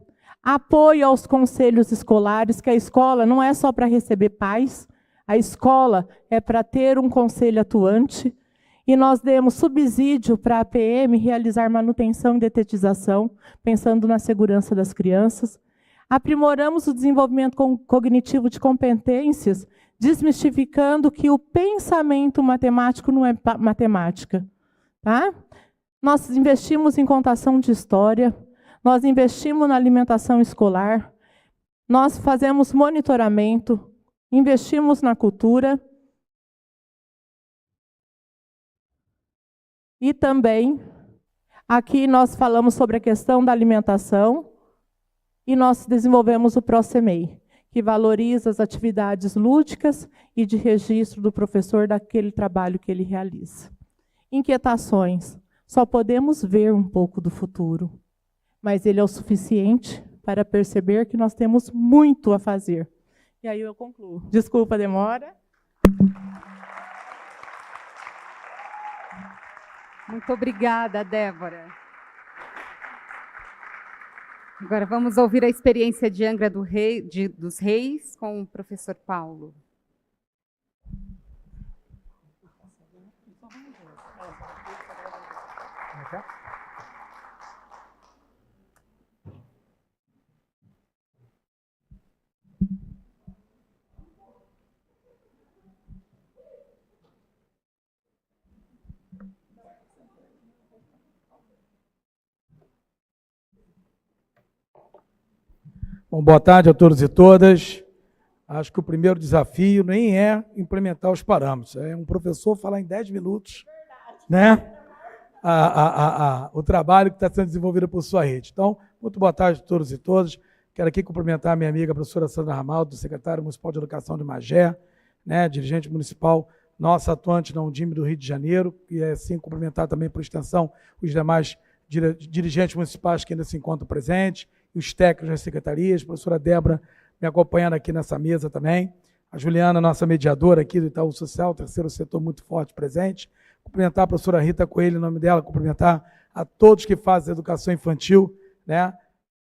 Apoio aos conselhos escolares, que a escola não é só para receber pais, a escola é para ter um conselho atuante. E nós demos subsídio para a APM realizar manutenção e detetização, pensando na segurança das crianças. Aprimoramos o desenvolvimento cognitivo de competências, desmistificando que o pensamento matemático não é matemática. Tá? Nós investimos em contação de história, nós investimos na alimentação escolar, nós fazemos monitoramento, investimos na cultura e também aqui nós falamos sobre a questão da alimentação e nós desenvolvemos o ProCMEI, que valoriza as atividades lúdicas e de registro do professor daquele trabalho que ele realiza. Inquietações. Só podemos ver um pouco do futuro, mas ele é o suficiente para perceber que nós temos muito a fazer. E aí eu concluo. Desculpa a demora. Muito obrigada, Débora. Agora vamos ouvir a experiência de Angra dos Reis com o professor Paulo. Bom, boa tarde a todos e todas. Acho que o primeiro desafio nem é implementar os parâmetros, é um professor falar em 10 minutos, né? O trabalho que está sendo desenvolvido por sua rede. Então, muito boa tarde a todos e todas. Quero aqui cumprimentar a minha amiga, a professora Sandra Ramaldo, secretária municipal de educação de Magé, né? Dirigente municipal, nossa atuante na Undime do Rio de Janeiro, e assim cumprimentar também por extensão os demais dirigentes municipais que ainda se encontram presentes, e os técnicos das secretarias, a professora Débora me acompanhando aqui nessa mesa também, a Juliana, nossa mediadora aqui do Itaú Social, terceiro setor muito forte presente, cumprimentar a professora Rita Coelho, em nome dela, cumprimentar a todos que fazem educação infantil, né?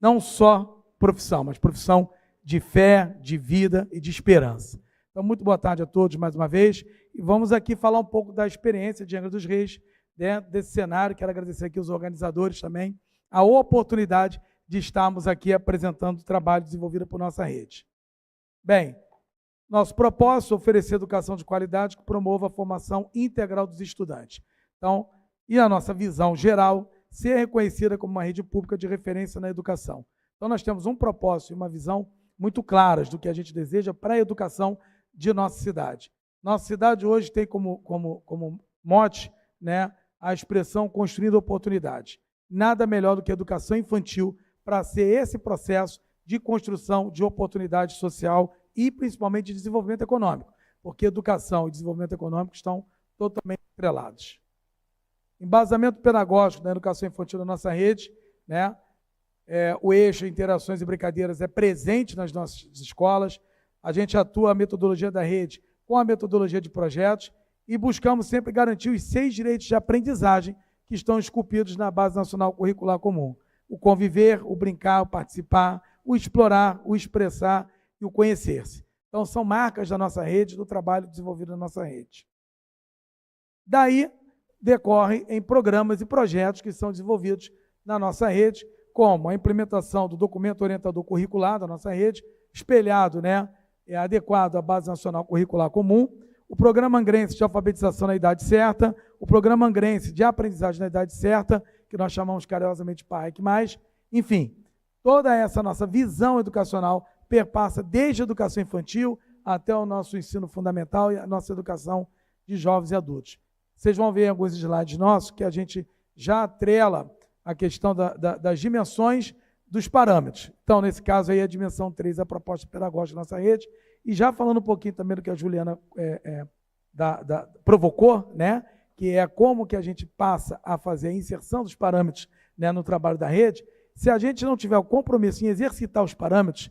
Não só profissão, mas profissão de fé, de vida e de esperança. Então, muito boa tarde a todos mais uma vez, e vamos aqui falar um pouco da experiência de Angra dos Reis, dentro desse cenário. Quero agradecer aqui os organizadores também, a oportunidade de estarmos aqui apresentando o trabalho desenvolvido por nossa rede. Bem, nosso propósito é oferecer educação de qualidade que promova a formação integral dos estudantes. Então, e a nossa visão geral, ser reconhecida como uma rede pública de referência na educação. Então, nós temos um propósito e uma visão muito claras do que a gente deseja para a educação de nossa cidade. Nossa cidade hoje tem como mote, né, a expressão construindo oportunidade. Nada melhor do que a educação infantil para ser esse processo de construção de oportunidade social e, principalmente, de desenvolvimento econômico, porque educação e desenvolvimento econômico estão totalmente atrelados. Embasamento pedagógico da educação infantil da nossa rede, né? O eixo interações e brincadeiras é presente nas nossas escolas, a gente atua a metodologia da rede com a metodologia de projetos e buscamos sempre garantir os 6 direitos de aprendizagem que estão esculpidos na Base Nacional Curricular Comum. O conviver, o brincar, o participar, o explorar, o expressar e o conhecer-se. Então, são marcas da nossa rede, do trabalho desenvolvido na nossa rede. Daí, decorrem em programas e projetos que são desenvolvidos na nossa rede, como a implementação do documento orientador curricular da nossa rede, espelhado, né, adequado à Base Nacional Curricular Comum, o Programa Angrense de Alfabetização na Idade Certa, o Programa Angrense de Aprendizagem na Idade Certa, que nós chamamos carinhosamente de PAEC+, enfim, toda essa nossa visão educacional perpassa desde a educação infantil até o nosso ensino fundamental e a nossa educação de jovens e adultos. Vocês vão ver alguns slides nossos que a gente já atrela a questão das dimensões dos parâmetros. Então, nesse caso aí, a dimensão 3 é a proposta pedagógica da nossa rede, e já falando um pouquinho também do que a Juliana provocou, né, que é como que a gente passa a fazer a inserção dos parâmetros, né, no trabalho da rede. Se a gente não tiver o compromisso em exercitar os parâmetros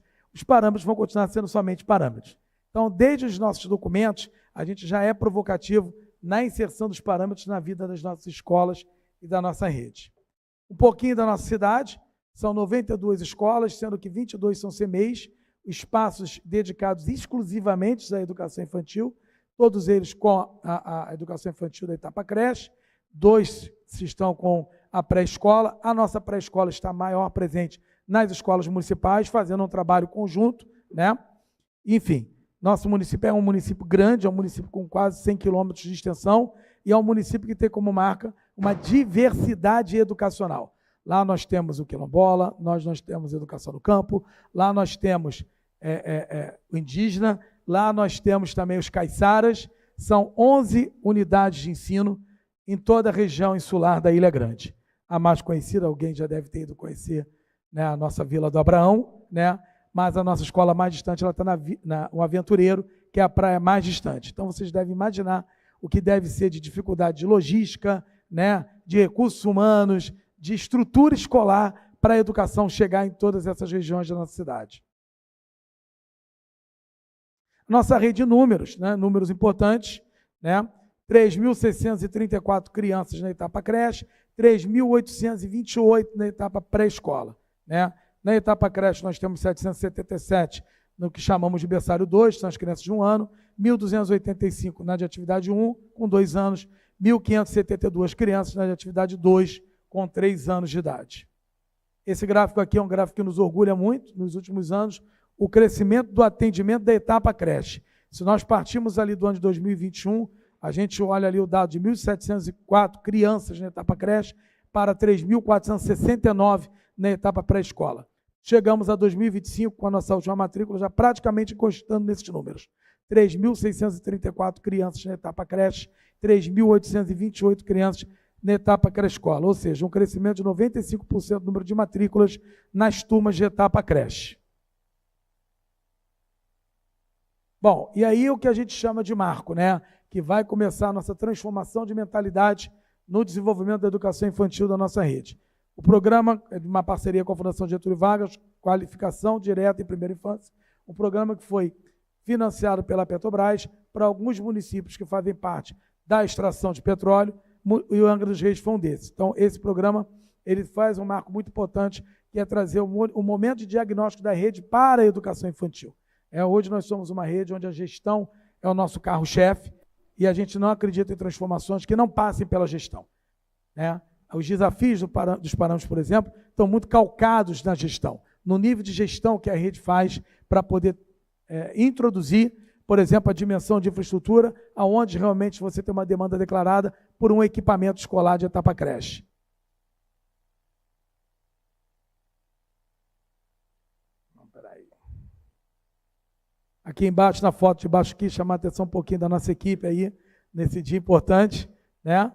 vão continuar sendo somente parâmetros. Então, desde os nossos documentos, a gente já é provocativo na inserção dos parâmetros na vida das nossas escolas e da nossa rede. Um pouquinho da nossa cidade, são 92 escolas, sendo que 22 são CMEIs, espaços dedicados exclusivamente à educação infantil, todos eles com a educação infantil da etapa creche, 2 estão com a pré-escola, a nossa pré-escola está maior presente nas escolas municipais, fazendo um trabalho conjunto, né? Enfim, nosso município é um município grande, é um município com quase 100 quilômetros de extensão, e é um município que tem como marca uma diversidade educacional. Lá nós temos o quilombola, nós temos educação no campo, lá nós temos o indígena, lá nós temos também os caiçaras, são 11 unidades de ensino em toda a região insular da Ilha Grande. A mais conhecida, alguém já deve ter ido conhecer, né, a nossa Vila do Abraão, né, mas a nossa escola mais distante ela está no Aventureiro, que é a praia mais distante. Então, vocês devem imaginar o que deve ser de dificuldade de logística, né, de recursos humanos, de estrutura escolar para a educação chegar em todas essas regiões da nossa cidade. Nossa rede de números, né, números importantes, né, 3.634 crianças na etapa creche, 3.828 na etapa pré-escola, né? Na etapa creche nós temos 777 no que chamamos de berçário 2, são as crianças de 1 ano, 1.285 na de atividade 1, com 2 anos, 1.572 crianças na de atividade 2, com 3 anos de idade. Esse gráfico aqui é um gráfico que nos orgulha muito, nos últimos anos, o crescimento do atendimento da etapa creche. Se nós partimos ali do ano de 2021, a gente olha ali o dado de 1.704 crianças na etapa creche para 3.469 na etapa pré-escola. Chegamos a 2025 com a nossa última matrícula já praticamente encostando nesses números. 3.634 crianças na etapa creche, 3.828 crianças na etapa pré-escola, ou seja, um crescimento de 95% do número de matrículas nas turmas de etapa creche. Bom, e aí o que a gente chama de marco, né? Que vai começar a nossa transformação de mentalidade no desenvolvimento da educação infantil da nossa rede. O programa é de uma parceria com a Fundação Getúlio Vargas, Qualificação Direta em Primeira Infância, um programa que foi financiado pela Petrobras para alguns municípios que fazem parte da extração de petróleo, e o Angra dos Reis foi um desses. Então, esse programa ele faz um marco muito importante, que é trazer o momento de diagnóstico da rede para a educação infantil. Hoje nós somos uma rede onde a gestão é o nosso carro-chefe e a gente não acredita em transformações que não passem pela gestão, né? Os desafios dos parâmetros, por exemplo, estão muito calcados na gestão, no nível de gestão que a rede faz para poder introduzir, por exemplo, a dimensão de infraestrutura, aonde realmente você tem uma demanda declarada por um equipamento escolar de etapa creche. Aqui embaixo, na foto de baixo aqui, chamar a atenção um pouquinho da nossa equipe aí, nesse dia importante, né?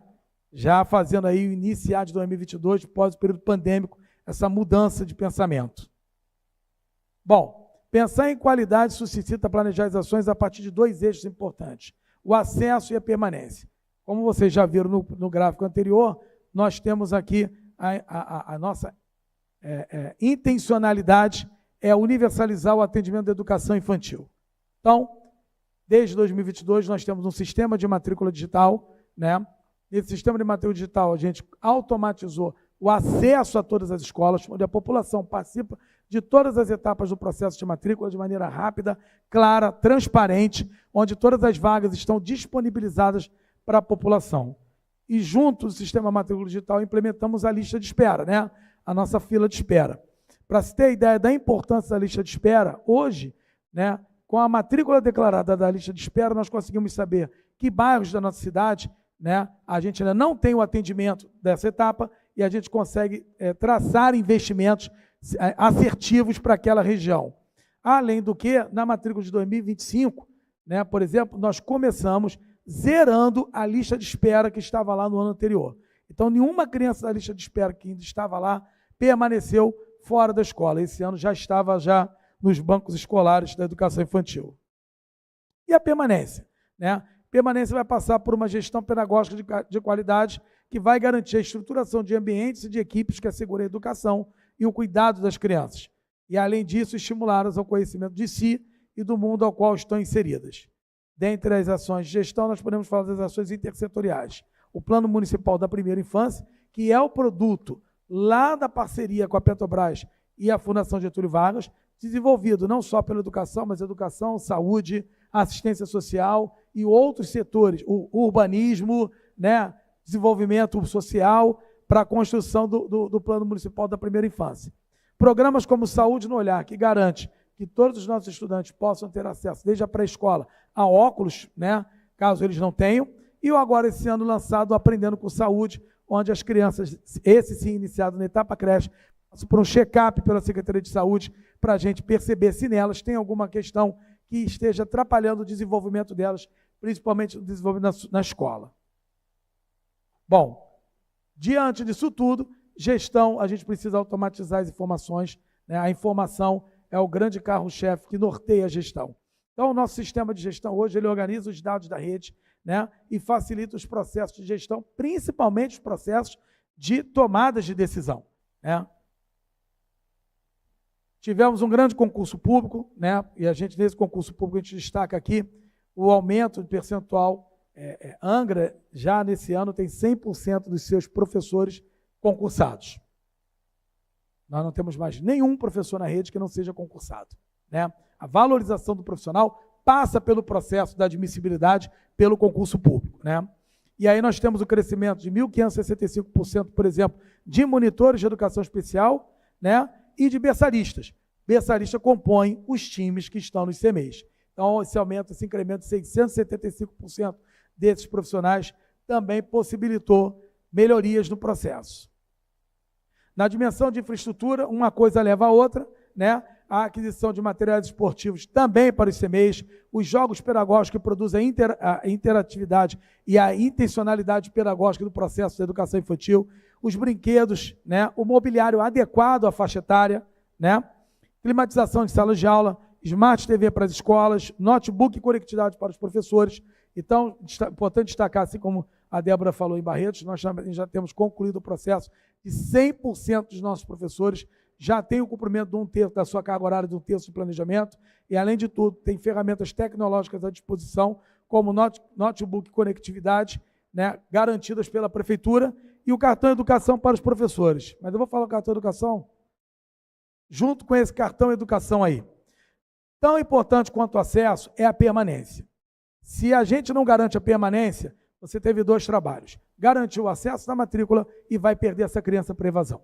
Já fazendo aí o iniciar de 2022, pós o período pandêmico, essa mudança de pensamento. Bom, pensar em qualidade suscita planejar as ações a partir de 2 eixos importantes, o acesso e a permanência. Como vocês já viram no gráfico anterior, nós temos aqui a nossa intencionalidade é universalizar o atendimento da educação infantil. Então, desde 2022, nós temos um sistema de matrícula digital, né? Nesse sistema de matrícula digital, a gente automatizou o acesso a todas as escolas, onde a população participa de todas as etapas do processo de matrícula de maneira rápida, clara, transparente, onde todas as vagas estão disponibilizadas para a população. E junto do sistema matrícula digital, implementamos a lista de espera, né? A nossa fila de espera. Para se ter ideia da importância da lista de espera, hoje, né, com a matrícula declarada da lista de espera, nós conseguimos saber que bairros da nossa cidade, né, a gente ainda não tem o atendimento dessa etapa e a gente consegue traçar investimentos assertivos para aquela região. Além do que, na matrícula de 2025, né, por exemplo, nós começamos zerando a lista de espera que estava lá no ano anterior. Então, nenhuma criança da lista de espera que ainda estava lá permaneceu fora da escola. Esse ano já estava nos bancos escolares da educação infantil. E a permanência, né? Permanência vai passar por uma gestão pedagógica de qualidade que vai garantir a estruturação de ambientes e de equipes que assegurem a educação e o cuidado das crianças. E, além disso, estimulá-las ao conhecimento de si e do mundo ao qual estão inseridas. Dentre as ações de gestão, nós podemos falar das ações intersetoriais. O Plano Municipal da Primeira Infância, que é o produto lá da parceria com a Petrobras e a Fundação Getúlio Vargas, desenvolvido não só pela educação, mas educação, saúde, assistência social e outros setores, o urbanismo, né, desenvolvimento social, para a construção do Plano Municipal da Primeira Infância. Programas como Saúde no Olhar, que garante que todos os nossos estudantes possam ter acesso, desde a pré-escola, a óculos, né, caso eles não tenham, e o agora esse ano lançado Aprendendo com Saúde, onde as crianças, esse sim iniciado na etapa creche, passam por um check-up pela Secretaria de Saúde, para a gente perceber se nelas tem alguma questão que esteja atrapalhando o desenvolvimento delas, principalmente o desenvolvimento na escola. Bom, diante disso tudo, gestão, a gente precisa automatizar as informações, né? A informação é o grande carro-chefe que norteia a gestão. Então, o nosso sistema de gestão hoje, ele organiza os dados da rede, né, e facilita os processos de gestão, principalmente os processos de tomadas de decisão, né. Tivemos um grande concurso público, né, e a gente, nesse concurso público, a gente destaca aqui o aumento de percentual. Angra, já nesse ano, tem 100% dos seus professores concursados. Nós não temos mais nenhum professor na rede que não seja concursado, né? A valorização do profissional passa pelo processo da admissibilidade pelo concurso público, né? E aí nós temos o crescimento de 1.565%, por exemplo, de monitores de educação especial, né, e de berçaristas. Berçarista compõe os times que estão nos CMEs. Então, esse aumento, esse incremento de 675% desses profissionais também possibilitou melhorias no processo. Na dimensão de infraestrutura, uma coisa leva a outra, né? A aquisição de materiais esportivos também para os CMEs, os jogos pedagógicos que produzem a interatividade e a intencionalidade pedagógica do processo de educação infantil, os brinquedos, né? O mobiliário adequado à faixa etária, né? Climatização de salas de aula, Smart TV para as escolas, notebook e conectividade para os professores. Então, é importante destacar, assim como a Débora falou em Barretos, nós já temos concluído o processo de 100% dos nossos professores já tem o cumprimento de 1/3 da sua carga horária, de 1/3 do planejamento, e, além de tudo, tem ferramentas tecnológicas à disposição, como notebook e conectividade, né, garantidas pela Prefeitura, e o cartão Educação para os professores. Mas eu vou falar o cartão Educação junto com esse cartão Educação aí. Tão importante quanto o acesso é a permanência. Se a gente não garante a permanência, você teve 2 trabalhos. Garantiu o acesso na matrícula e vai perder essa criança para evasão,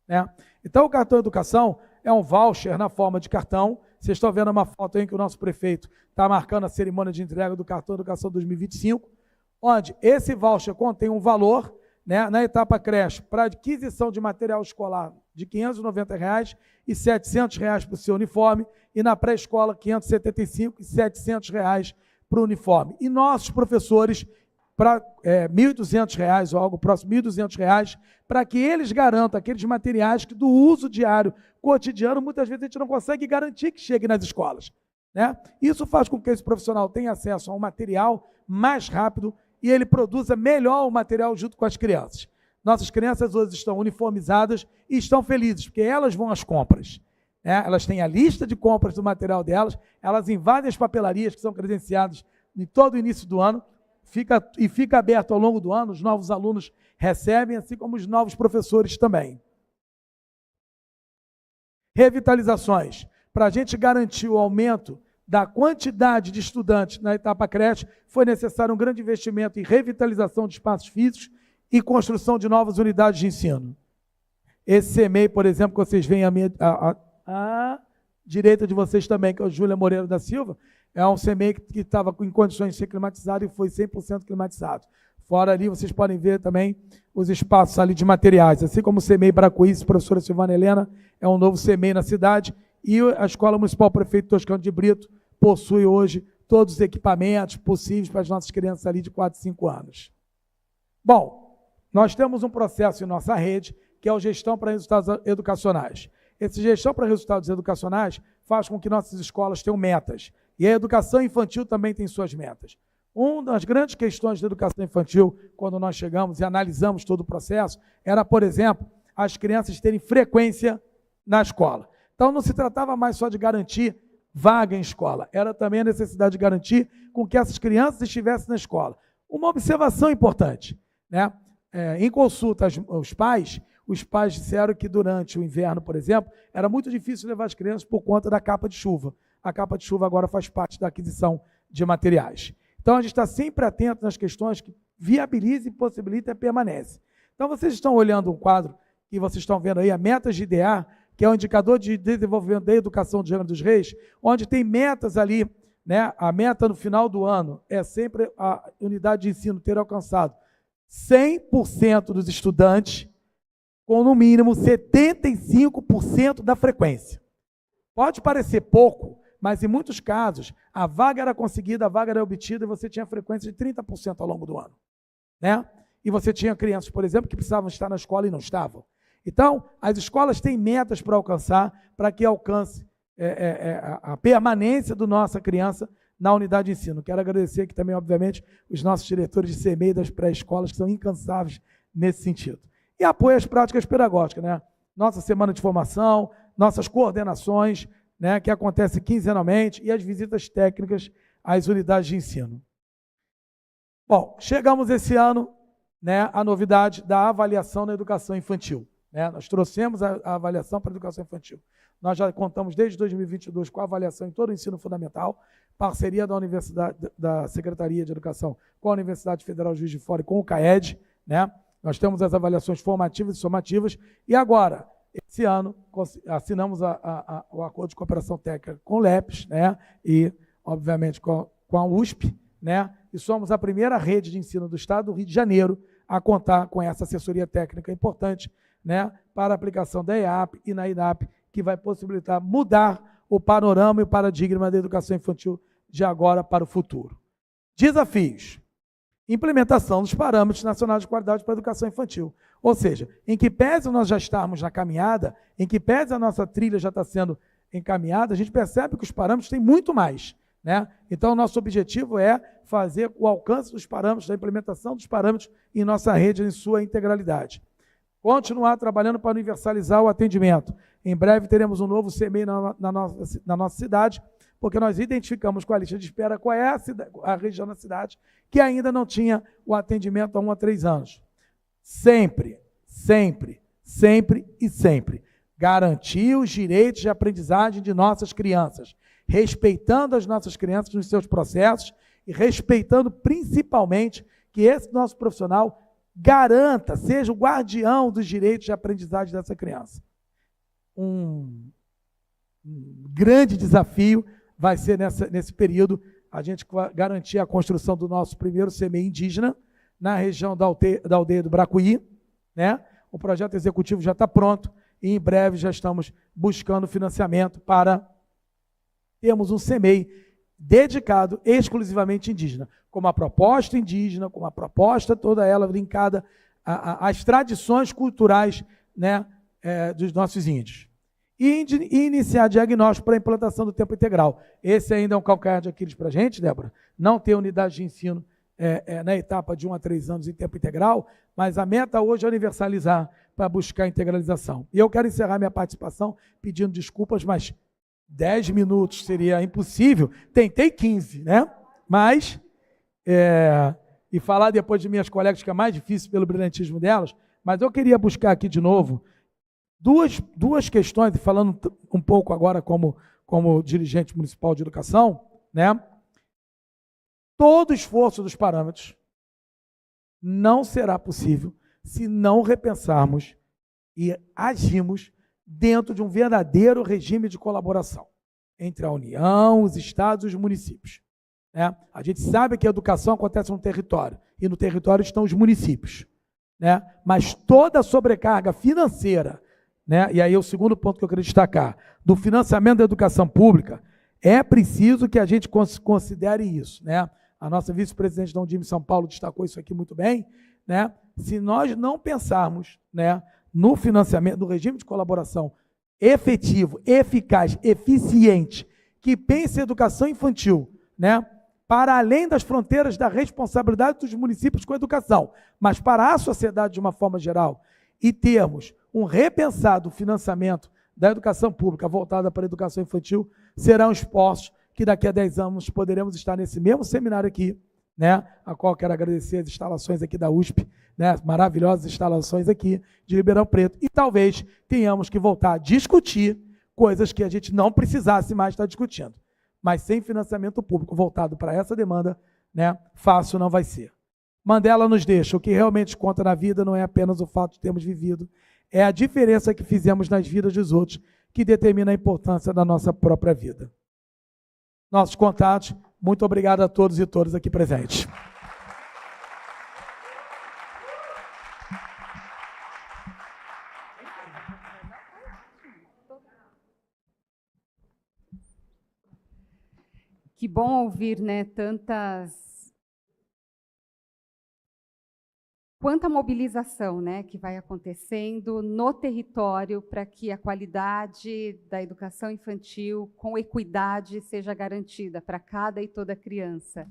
né? Então, o cartão Educação é um voucher na forma de cartão. Vocês estão vendo uma foto aí que o nosso prefeito está marcando a cerimônia de entrega do cartão Educação 2025, onde esse voucher contém um valor, né, na etapa creche para aquisição de material escolar de R$ 590 e R$ 700 para o seu uniforme, e na pré-escola R$ 575 e R$ 700 para o uniforme. E nossos professores, para R$ 1.200 ou algo próximo, R$ 1.200, para que eles garantam aqueles materiais que do uso diário, cotidiano, muitas vezes a gente não consegue garantir que chegue nas escolas, né? Isso faz com que esse profissional tenha acesso a um material mais rápido e ele produza melhor o material junto com as crianças. Nossas crianças hoje estão uniformizadas e estão felizes, porque elas vão às compras, né? Elas têm a lista de compras do material delas, elas invadem as papelarias que são credenciadas em todo o início do ano, fica aberto ao longo do ano, os novos alunos recebem, assim como os novos professores também. Revitalizações. Para a gente garantir o aumento da quantidade de estudantes na etapa creche, foi necessário um grande investimento em revitalização de espaços físicos e construção de novas unidades de ensino. Esse CMEI, por exemplo, que vocês veem à direita de vocês também, que é o Júlia Moreira da Silva, é um CMEI que estava em condições de ser climatizado e foi 100% climatizado. Fora ali, vocês podem ver também os espaços ali de materiais, assim como o CMEI Bracuís, professora Silvana Helena, é um novo CMEI na cidade, e a Escola Municipal Prefeito Toscano de Brito possui hoje todos os equipamentos possíveis para as nossas crianças ali de 4 e 5 anos. Bom, nós temos um processo em nossa rede, que é o Gestão para Resultados Educacionais. Esse Gestão para Resultados Educacionais faz com que nossas escolas tenham metas, e a educação infantil também tem suas metas. Uma das grandes questões da educação infantil, quando nós chegamos e analisamos todo o processo, era, por exemplo, as crianças terem frequência na escola. Então, não se tratava mais só de garantir vaga em escola, era também a necessidade de garantir com que essas crianças estivessem na escola. Uma observação importante, né? Em consulta aos pais, os pais disseram que durante o inverno, por exemplo, era muito difícil levar as crianças por conta da capa de chuva. A capa de chuva agora faz parte da aquisição de materiais. Então, a gente está sempre atento nas questões que viabilizam e possibilitam a permanência. Então, vocês estão olhando um quadro que vocês estão vendo aí, a Metas de IDEA, que é o Indicador de Desenvolvimento da Educação de Angra dos Reis, onde tem metas ali, né? A meta no final do ano é sempre a unidade de ensino ter alcançado 100% dos estudantes com, no mínimo, 75% da frequência. Pode parecer pouco, mas, em muitos casos, a vaga era conseguida, a vaga era obtida e você tinha frequência de 30% ao longo do ano, né? E você tinha crianças, por exemplo, que precisavam estar na escola e não estavam. Então, as escolas têm metas para alcançar, para que alcance a permanência da nossa criança na unidade de ensino. Quero agradecer aqui também, obviamente, os nossos diretores de CMEI das pré-escolas, que são incansáveis nesse sentido. E apoio às práticas pedagógicas, né? Nossa semana de formação, nossas coordenações, né, que acontece quinzenalmente, e as visitas técnicas às unidades de ensino. Bom, chegamos esse ano, né, à novidade da avaliação na educação infantil. Né? Nós trouxemos a avaliação para a educação infantil. Nós já contamos desde 2022 com a avaliação em todo o ensino fundamental, parceria da Universidade, da Secretaria de Educação com a Universidade Federal Juiz de Fora e com o CAED, né? Nós temos as avaliações formativas e somativas, e agora, esse ano, assinamos o acordo de cooperação técnica com o LEPS, né? E, obviamente, com a USP, né? E somos a primeira rede de ensino do Estado do Rio de Janeiro a contar com essa assessoria técnica importante, né? Para a aplicação da EAP e na INAP, que vai possibilitar mudar o panorama e o paradigma da educação infantil de agora para o futuro. Desafios. Implementação dos parâmetros nacionais de qualidade para a educação infantil. Ou seja, em que pese nós já estarmos na caminhada, em que pese a nossa trilha já está sendo encaminhada, a gente percebe que os parâmetros têm muito mais. Né? Então, o nosso objetivo é fazer o alcance dos parâmetros, da implementação dos parâmetros em nossa rede em sua integralidade. Continuar trabalhando para universalizar o atendimento. Em breve teremos um novo CMEI na nossa cidade, porque nós identificamos com a lista de espera qual é a região da cidade que ainda não tinha o atendimento há 1 a 3 anos. Sempre, sempre, sempre e sempre garantir os direitos de aprendizagem de nossas crianças, respeitando as nossas crianças nos seus processos e respeitando principalmente que esse nosso profissional garanta, seja o guardião dos direitos de aprendizagem dessa criança. Um grande desafio vai ser nesse período a gente garantir a construção do nosso primeiro CMEI indígena na região da aldeia do Bracuí, né? O projeto executivo já está pronto e em breve já estamos buscando financiamento para termos um CMEI dedicado exclusivamente indígena, com uma proposta indígena, com uma proposta toda ela linkada às tradições culturais, né, dos nossos índios. E iniciar diagnóstico para a implantação do tempo integral. Esse ainda é um calcanhar de Aquiles para a gente, Débora, não ter unidade de ensino na etapa de 1 a 3 anos em tempo integral, mas a meta hoje é universalizar para buscar a integralização. E eu quero encerrar minha participação pedindo desculpas, mas 10 minutos seria impossível, tentei 15, né? Mas, e falar depois de minhas colegas que é mais difícil pelo brilhantismo delas, mas eu queria buscar aqui de novo duas questões, falando um pouco agora como dirigente municipal de educação, né? Todo esforço dos parâmetros não será possível se não repensarmos e agirmos dentro de um verdadeiro regime de colaboração entre a União, os estados e os municípios. Né? A gente sabe que a educação acontece no território, e no território estão os municípios. Né? Mas toda a sobrecarga financeira, né? E aí é o segundo ponto que eu queria destacar, do financiamento da educação pública, é preciso que a gente considere isso. Né? A nossa vice-presidente da Undime São Paulo destacou isso aqui muito bem. Né? Se nós não pensarmos, né, no financiamento, no regime de colaboração efetivo, eficaz, eficiente, que pense a educação infantil, né, para além das fronteiras da responsabilidade dos municípios com a educação, mas para a sociedade de uma forma geral, e termos um repensado financiamento da educação pública voltada para a educação infantil, serão esforços que daqui a 10 anos poderemos estar nesse mesmo seminário aqui, né, a qual quero agradecer as instalações aqui da USP, né, maravilhosas instalações aqui de Ribeirão Preto, e talvez tenhamos que voltar a discutir coisas que a gente não precisasse mais estar discutindo. Mas sem financiamento público voltado para essa demanda, né, fácil não vai ser. Mandela nos deixa, o que realmente conta na vida não é apenas o fato de termos vivido, é a diferença que fizemos nas vidas dos outros que determina a importância da nossa própria vida. Nossos contatos, muito obrigado a todos e todas aqui presentes. Que bom ouvir, né, tantas quanta mobilização, né, que vai acontecendo no território para que a qualidade da educação infantil com equidade seja garantida para cada e toda criança.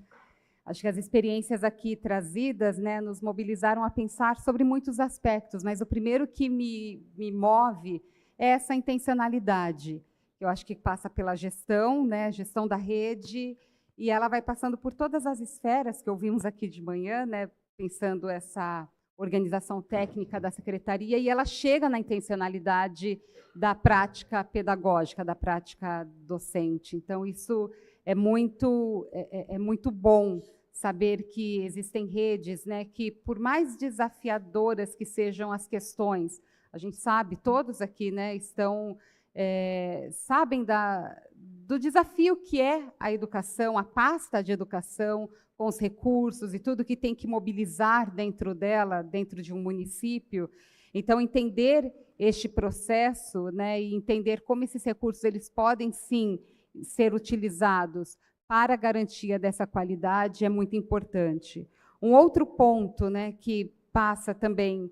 Acho que as experiências aqui trazidas, né, nos mobilizaram a pensar sobre muitos aspectos, mas o primeiro que me move é essa intencionalidade. Eu acho que passa pela gestão, né, gestão da rede, e ela vai passando por todas as esferas que ouvimos aqui de manhã, né, pensando essa organização técnica da secretaria, e ela chega na intencionalidade da prática pedagógica, da prática docente. Então, isso é muito bom saber que existem redes, né, que, por mais desafiadoras que sejam as questões, a gente sabe, todos aqui, né, sabem do desafio que é a educação, a pasta de educação, com os recursos e tudo que tem que mobilizar dentro dela, dentro de um município. Então, entender este processo, né, e entender como esses recursos eles podem, sim, ser utilizados para a garantia dessa qualidade é muito importante. Um outro ponto, né, que passa também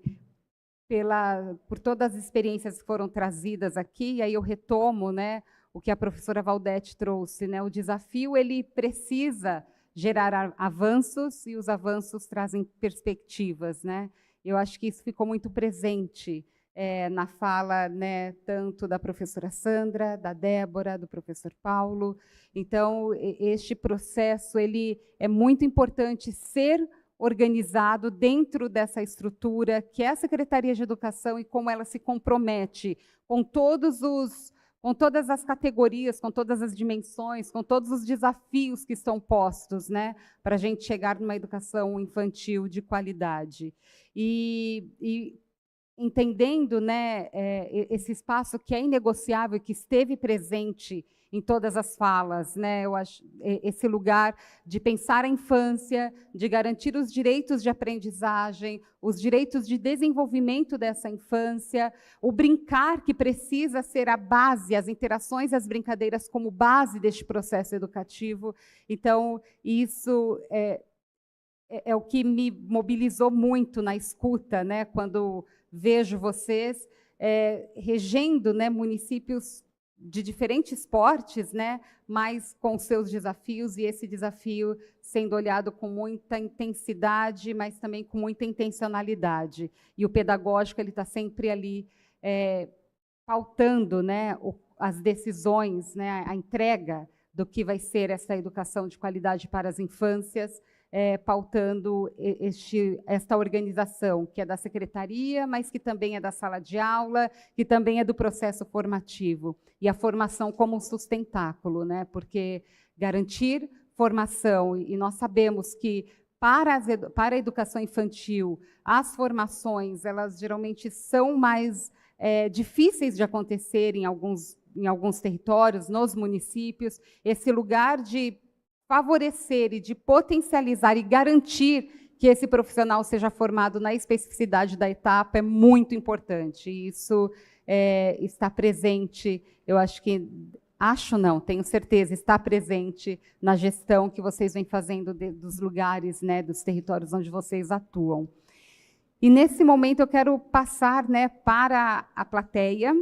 por todas as experiências que foram trazidas aqui, e aí eu retomo, né, o que a professora Valdete trouxe, né, o desafio ele precisa gerar avanços, e os avanços trazem perspectivas, né? Eu acho que isso ficou muito presente na fala, né, tanto da professora Sandra, da Débora, do professor Paulo. Então, este processo ele é muito importante ser organizado dentro dessa estrutura que é a Secretaria de Educação e como ela se compromete com todas as categorias, com todas as dimensões, com todos os desafios que estão postos, né, para a gente chegar numa educação infantil de qualidade. E entendendo, né, esse espaço que é inegociável, que esteve presente em todas as falas, né, eu acho esse lugar de pensar a infância, de garantir os direitos de aprendizagem, os direitos de desenvolvimento dessa infância, o brincar que precisa ser a base, as interações, as brincadeiras como base deste processo educativo. Então, isso é o que me mobilizou muito na escuta, né, quando vejo vocês regendo, né, municípios de diferentes portes, né, mas com seus desafios, e esse desafio sendo olhado com muita intensidade, mas também com muita intencionalidade. E o pedagógico ele está sempre ali pautando, né, as decisões, né, a entrega do que vai ser essa educação de qualidade para as infâncias, pautando esta organização, que é da secretaria, mas que também é da sala de aula, que também é do processo formativo. E a formação como um sustentáculo, né? Porque garantir formação, e nós sabemos que para a educação infantil, as formações, elas geralmente são mais difíceis de acontecer em alguns territórios, nos municípios. Esse lugar de favorecer e de potencializar e garantir que esse profissional seja formado na especificidade da etapa é muito importante. E isso está presente, tenho certeza, está presente na gestão que vocês vêm fazendo dos lugares, né, dos territórios onde vocês atuam. E, nesse momento, eu quero passar, né, para a plateia,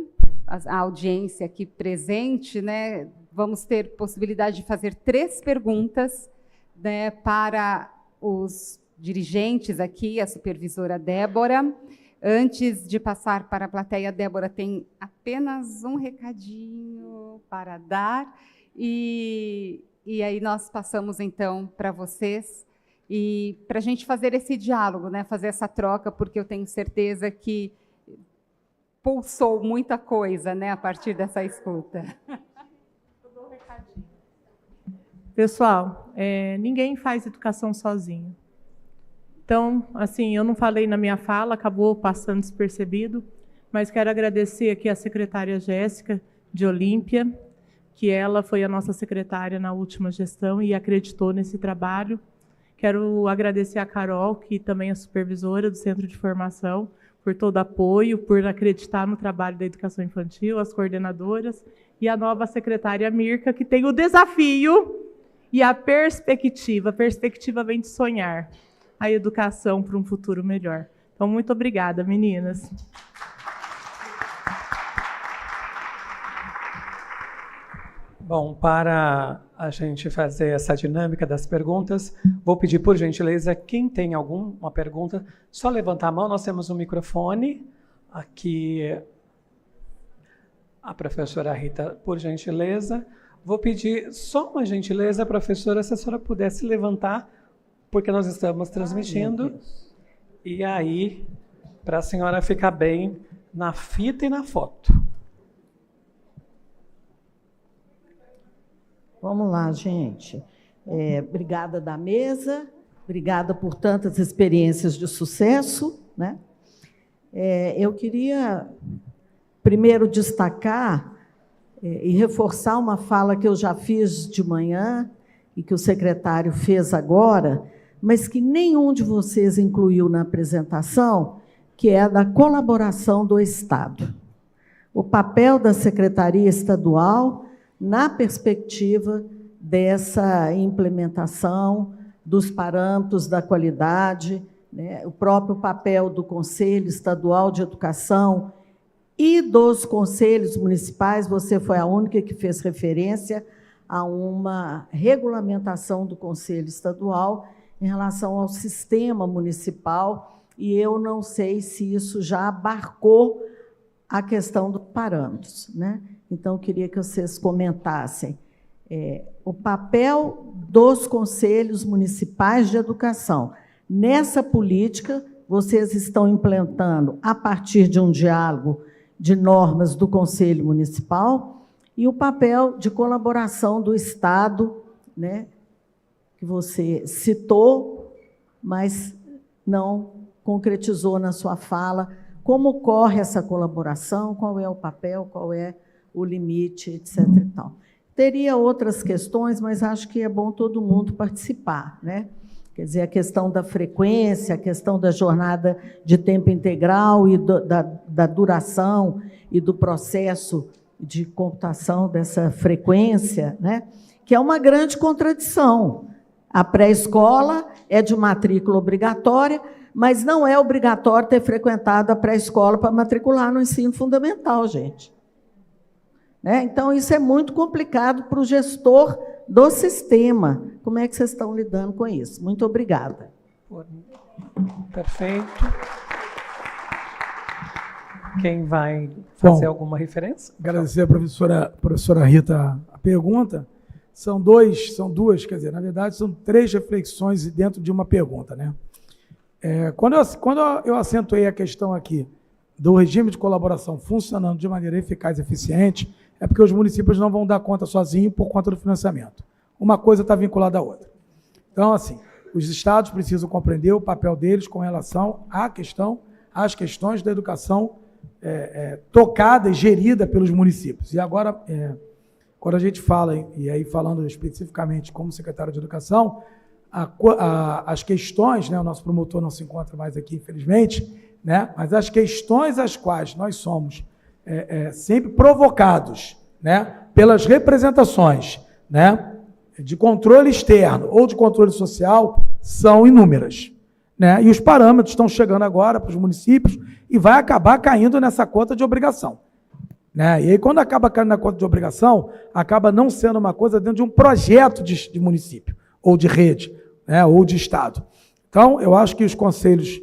a audiência aqui presente, né, vamos ter possibilidade de fazer 3 perguntas, né, para os dirigentes aqui, a supervisora Débora. Antes de passar para a plateia, a Débora tem apenas um recadinho para dar, e aí nós passamos, então, para vocês, e para a gente fazer esse diálogo, né, fazer essa troca, porque eu tenho certeza que pulsou muita coisa, né, a partir dessa escuta. Pessoal, ninguém faz educação sozinho. Então, assim, eu não falei na minha fala, acabou passando despercebido, mas quero agradecer aqui a secretária Jéssica, de Olímpia, que ela foi a nossa secretária na última gestão e acreditou nesse trabalho. Quero agradecer a Carol, que também é supervisora do Centro de Formação, por todo o apoio, por acreditar no trabalho da educação infantil, as coordenadoras, e a nova secretária Mirka, que tem o desafio e a perspectiva vem de sonhar. a educação para um futuro melhor. Então, muito obrigada, meninas. Bom, para a gente fazer essa dinâmica das perguntas, vou pedir, por gentileza, quem tem alguma pergunta, só levantar a mão. Nós temos um microfone aqui. A professora Rita, por gentileza. Vou pedir só uma gentileza, professora, se a senhora pudesse levantar, porque nós estamos transmitindo. E aí, para a senhora ficar bem na fita e na foto. Vamos lá, gente. Obrigada da mesa, obrigada por tantas experiências de sucesso, né? Eu queria primeiro destacar e reforçar uma fala que eu já fiz de manhã e que o secretário fez agora, mas que nenhum de vocês incluiu na apresentação, que é a da colaboração do Estado. O papel da Secretaria Estadual na perspectiva dessa implementação dos parâmetros da qualidade, né, o próprio papel do Conselho Estadual de Educação e dos conselhos municipais. Você foi a única que fez referência a uma regulamentação do Conselho Estadual em relação ao sistema municipal, e eu não sei se isso já abarcou a questão dos parâmetros, né? Então, eu queria que vocês comentassem o papel dos conselhos municipais de educação. Nessa política, vocês estão implantando, a partir de um diálogo de normas do Conselho Municipal, e o papel de colaboração do Estado, né, que você citou, mas não concretizou na sua fala. Como ocorre essa colaboração, qual é o papel, qual é o limite, etc. e tal. Teria outras questões, mas acho que é bom todo mundo participar, né? Quer dizer, a questão da frequência, a questão da jornada de tempo integral e da duração e do processo de computação dessa frequência, né? Que é uma grande contradição. A pré-escola é de matrícula obrigatória, mas não é obrigatório ter frequentado a pré-escola para matricular no ensino fundamental, gente. Né? Então, isso é muito complicado para o gestor do sistema. Como é que vocês estão lidando com isso? Muito obrigada. Perfeito. Quem vai fazer alguma referência? Agradecer à professora Rita a pergunta. São duas, quer dizer, na verdade, são 3 reflexões dentro de uma pergunta, né? Quando eu acentuei a questão aqui do regime de colaboração funcionando de maneira eficaz e eficiente, é porque os municípios não vão dar conta sozinhos por conta do financiamento. Uma coisa está vinculada à outra. Então, assim, os estados precisam compreender o papel deles com relação às questões da educação tocada e gerida pelos municípios. E agora, quando a gente fala, e aí falando especificamente como secretário de Educação, as questões, né, o nosso promotor não se encontra mais aqui, infelizmente, né, mas as questões às quais nós somos sempre provocados, né, pelas representações, né, de controle externo ou de controle social são inúmeras, né, e os parâmetros estão chegando agora para os municípios e vai acabar caindo nessa conta de obrigação. Né? E aí, quando acaba caindo na conta de obrigação, acaba não sendo uma coisa dentro de um projeto de município, ou de rede, né, ou de Estado. Então, eu acho que os conselhos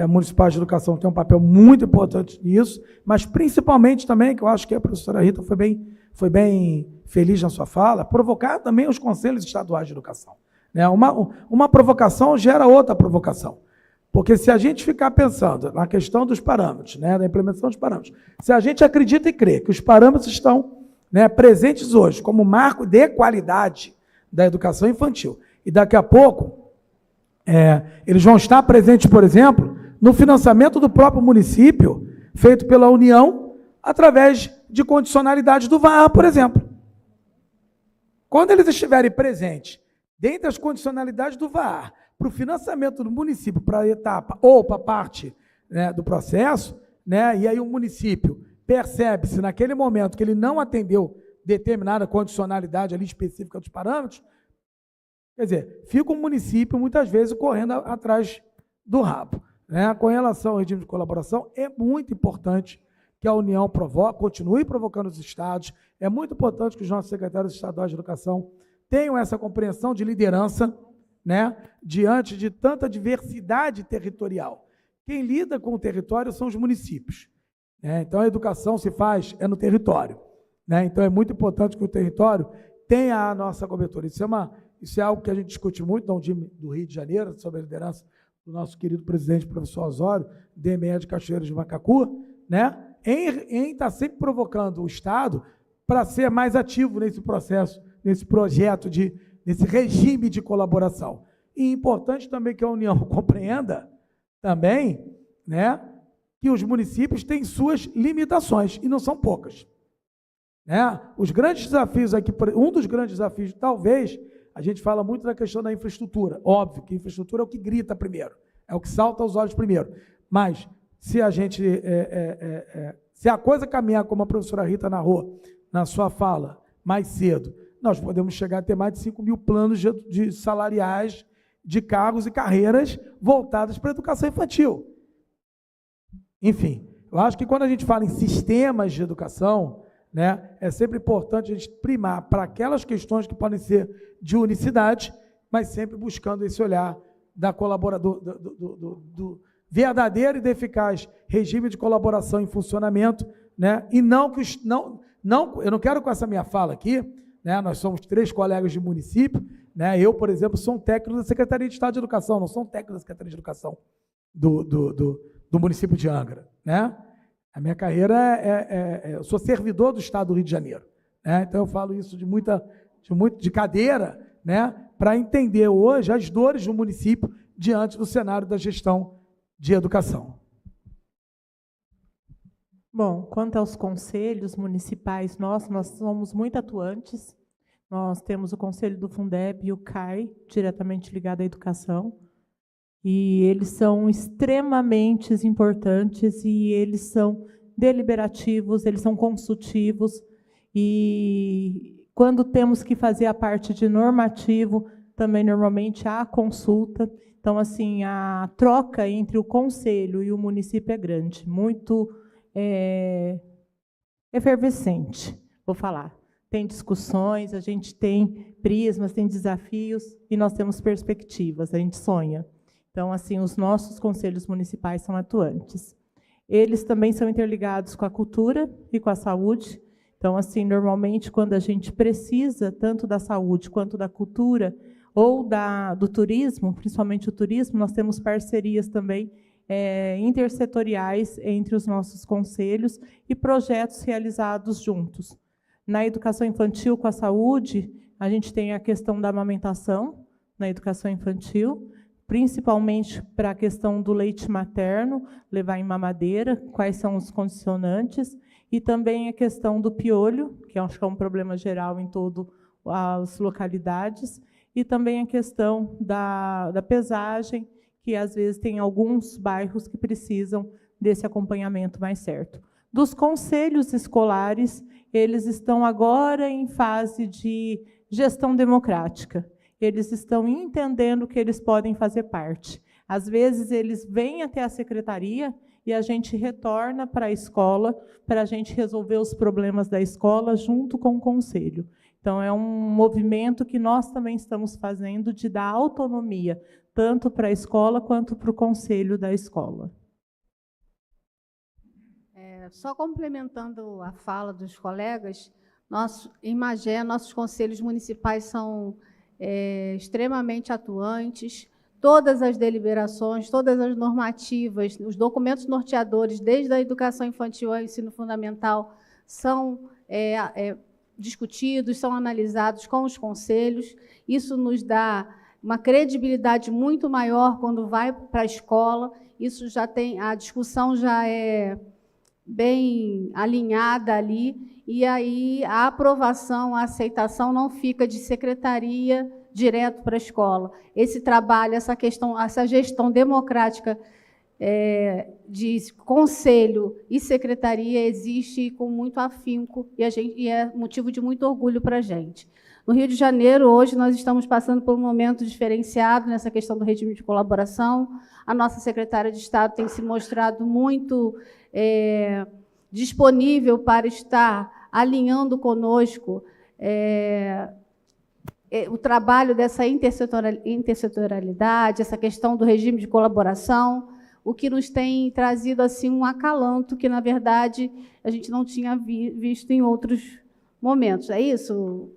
municipais de educação têm um papel muito importante nisso, mas principalmente também, que eu acho que a professora Rita foi bem feliz na sua fala, provocar também os conselhos estaduais de educação. Né? Uma provocação gera outra provocação. Porque se a gente ficar pensando na questão dos parâmetros, né, da implementação dos parâmetros, se a gente acredita e crê que os parâmetros estão, né, presentes hoje como marco de qualidade da educação infantil, e daqui a pouco eles vão estar presentes, por exemplo, no financiamento do próprio município, feito pela União, através de condicionalidades do VAR, por exemplo. Quando eles estiverem presentes, dentre as condicionalidades do VAR, para o financiamento do município, para a etapa ou para a parte, né, do processo, né, e aí o município percebe-se naquele momento que ele não atendeu determinada condicionalidade ali específica dos parâmetros, quer dizer, fica o município muitas vezes correndo atrás do rabo. Né? Com relação ao regime de colaboração, é muito importante que a União continue provocando os estados, é muito importante que os nossos secretários estaduais de educação tenham essa compreensão de liderança, né, diante de tanta diversidade territorial. Quem lida com o território são os municípios. Né? Então, a educação se faz no território. Né? Então, é muito importante que o território tenha a nossa cobertura. Isso é algo que a gente discute muito no DIME do Rio de Janeiro, sob a liderança do nosso querido presidente, professor Osório, DME de Cachoeiras de Macacu, né? Em estar sempre provocando o Estado para ser mais ativo nesse processo, nesse projeto, nesse regime de colaboração. E importante também que a União compreenda também, né, que os municípios têm suas limitações, e não são poucas. Né? Os grandes desafios aqui, um dos grandes desafios, talvez, a gente fala muito da questão da infraestrutura. Óbvio que a infraestrutura é o que grita primeiro, é o que salta aos olhos primeiro. Mas, se a coisa caminhar como a professora Rita narrou na sua fala mais cedo, nós podemos chegar a ter mais de 5 mil planos de salariais, de cargos e carreiras voltadas para a educação infantil. Enfim, eu acho que quando a gente fala em sistemas de educação, né, é sempre importante a gente primar para aquelas questões que podem ser de unicidade, mas sempre buscando esse olhar da do verdadeiro e eficaz regime de colaboração em funcionamento, né, e eu não quero com essa minha fala aqui, né, nós somos 3 colegas de município, né, eu, por exemplo, sou um técnico da Secretaria de Estado de Educação, não sou um técnico da Secretaria de Educação do município de Angra, né? A minha carreira eu sou servidor do Estado do Rio de Janeiro, né? Então eu falo isso de cadeira, né, para entender hoje as dores do município diante do cenário da gestão de educação. Bom, quanto aos conselhos municipais, nós somos muito atuantes. Nós temos o Conselho do Fundeb e o CAI, diretamente ligado à educação, e eles são extremamente importantes e eles são deliberativos, eles são consultivos, e quando temos que fazer a parte de normativo, também normalmente há consulta. Então, assim, a troca entre o conselho e o município é grande, muito efervescente, vou falar. Tem discussões, a gente tem prismas, tem desafios, e nós temos perspectivas, a gente sonha. Então, assim, os nossos conselhos municipais são atuantes. Eles também são interligados com a cultura e com a saúde. Então, assim, normalmente, quando a gente precisa tanto da saúde quanto da cultura, ou do turismo, principalmente o turismo, nós temos parcerias também intersetoriais entre os nossos conselhos e projetos realizados juntos. Na educação infantil com a saúde, a gente tem a questão da amamentação na educação infantil, principalmente para a questão do leite materno, levar em mamadeira, quais são os condicionantes, e também a questão do piolho, que acho que é um problema geral em todas as localidades, e também a questão da pesagem, que às vezes tem alguns bairros que precisam desse acompanhamento mais certo. Dos conselhos escolares, eles estão agora em fase de gestão democrática. Eles estão entendendo que eles podem fazer parte. Às vezes, eles vêm até a secretaria e a gente retorna para a escola para a gente resolver os problemas da escola junto com o conselho. Então, é um movimento que nós também estamos fazendo de dar autonomia, tanto para a escola quanto para o conselho da escola. Só complementando a fala dos colegas, em Magé, nossos conselhos municipais são extremamente atuantes. Todas as deliberações, todas as normativas, os documentos norteadores, desde a educação infantil ao ensino fundamental, são discutidos, são analisados com os conselhos. Isso nos dá uma credibilidade muito maior quando vai para a escola. Isso já tem, a discussão já é bem alinhada ali, e aí a aprovação, a aceitação não fica de secretaria direto para a escola. Esse trabalho, essa gestão democrática de conselho e secretaria existe com muito afinco, e é motivo de muito orgulho para a gente. No Rio de Janeiro, hoje, nós estamos passando por um momento diferenciado nessa questão do regime de colaboração. A nossa secretária de Estado tem se mostrado muito disponível para estar alinhando conosco o trabalho dessa intersetorialidade, essa questão do regime de colaboração, o que nos tem trazido assim um acalanto que, na verdade, a gente não tinha visto em outros momentos. É isso,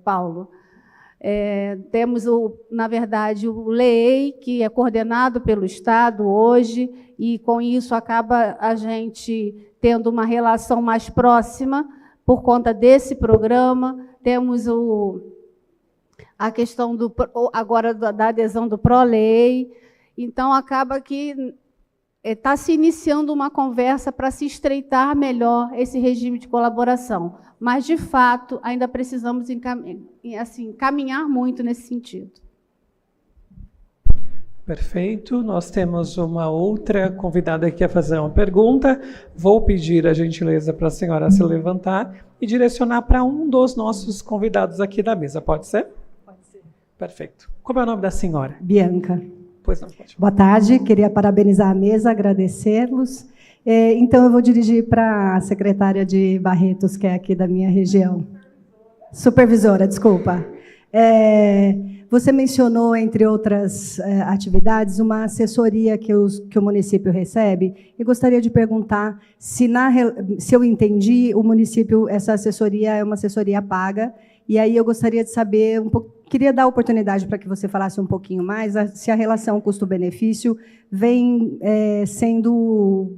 Paulo? Temos, na verdade, o LEEI, que é coordenado pelo Estado hoje, e, com isso, acaba a gente tendo uma relação mais próxima por conta desse programa. Temos a questão agora da adesão do ProLEI. Então, acaba que está se iniciando uma conversa para se estreitar melhor esse regime de colaboração. Mas, de fato, ainda precisamos caminhar muito nesse sentido. Perfeito. Nós temos uma outra convidada que quer fazer uma pergunta. Vou pedir a gentileza para a senhora se levantar e direcionar para um dos nossos convidados aqui da mesa. Pode ser? Pode ser. Perfeito. Como é o nome da senhora? Bianca. Pois não, pode. Boa tarde. Queria parabenizar a mesa, agradecê-los. Então, eu vou dirigir para a secretária de Barretos, que é aqui da minha região. Supervisora, desculpa. Você mencionou, entre outras atividades, uma assessoria que o município recebe. E gostaria de perguntar se eu entendi, o município, essa assessoria é uma assessoria paga. E aí eu gostaria de saber, queria dar a oportunidade para que você falasse um pouquinho mais, se a relação custo-benefício vem sendo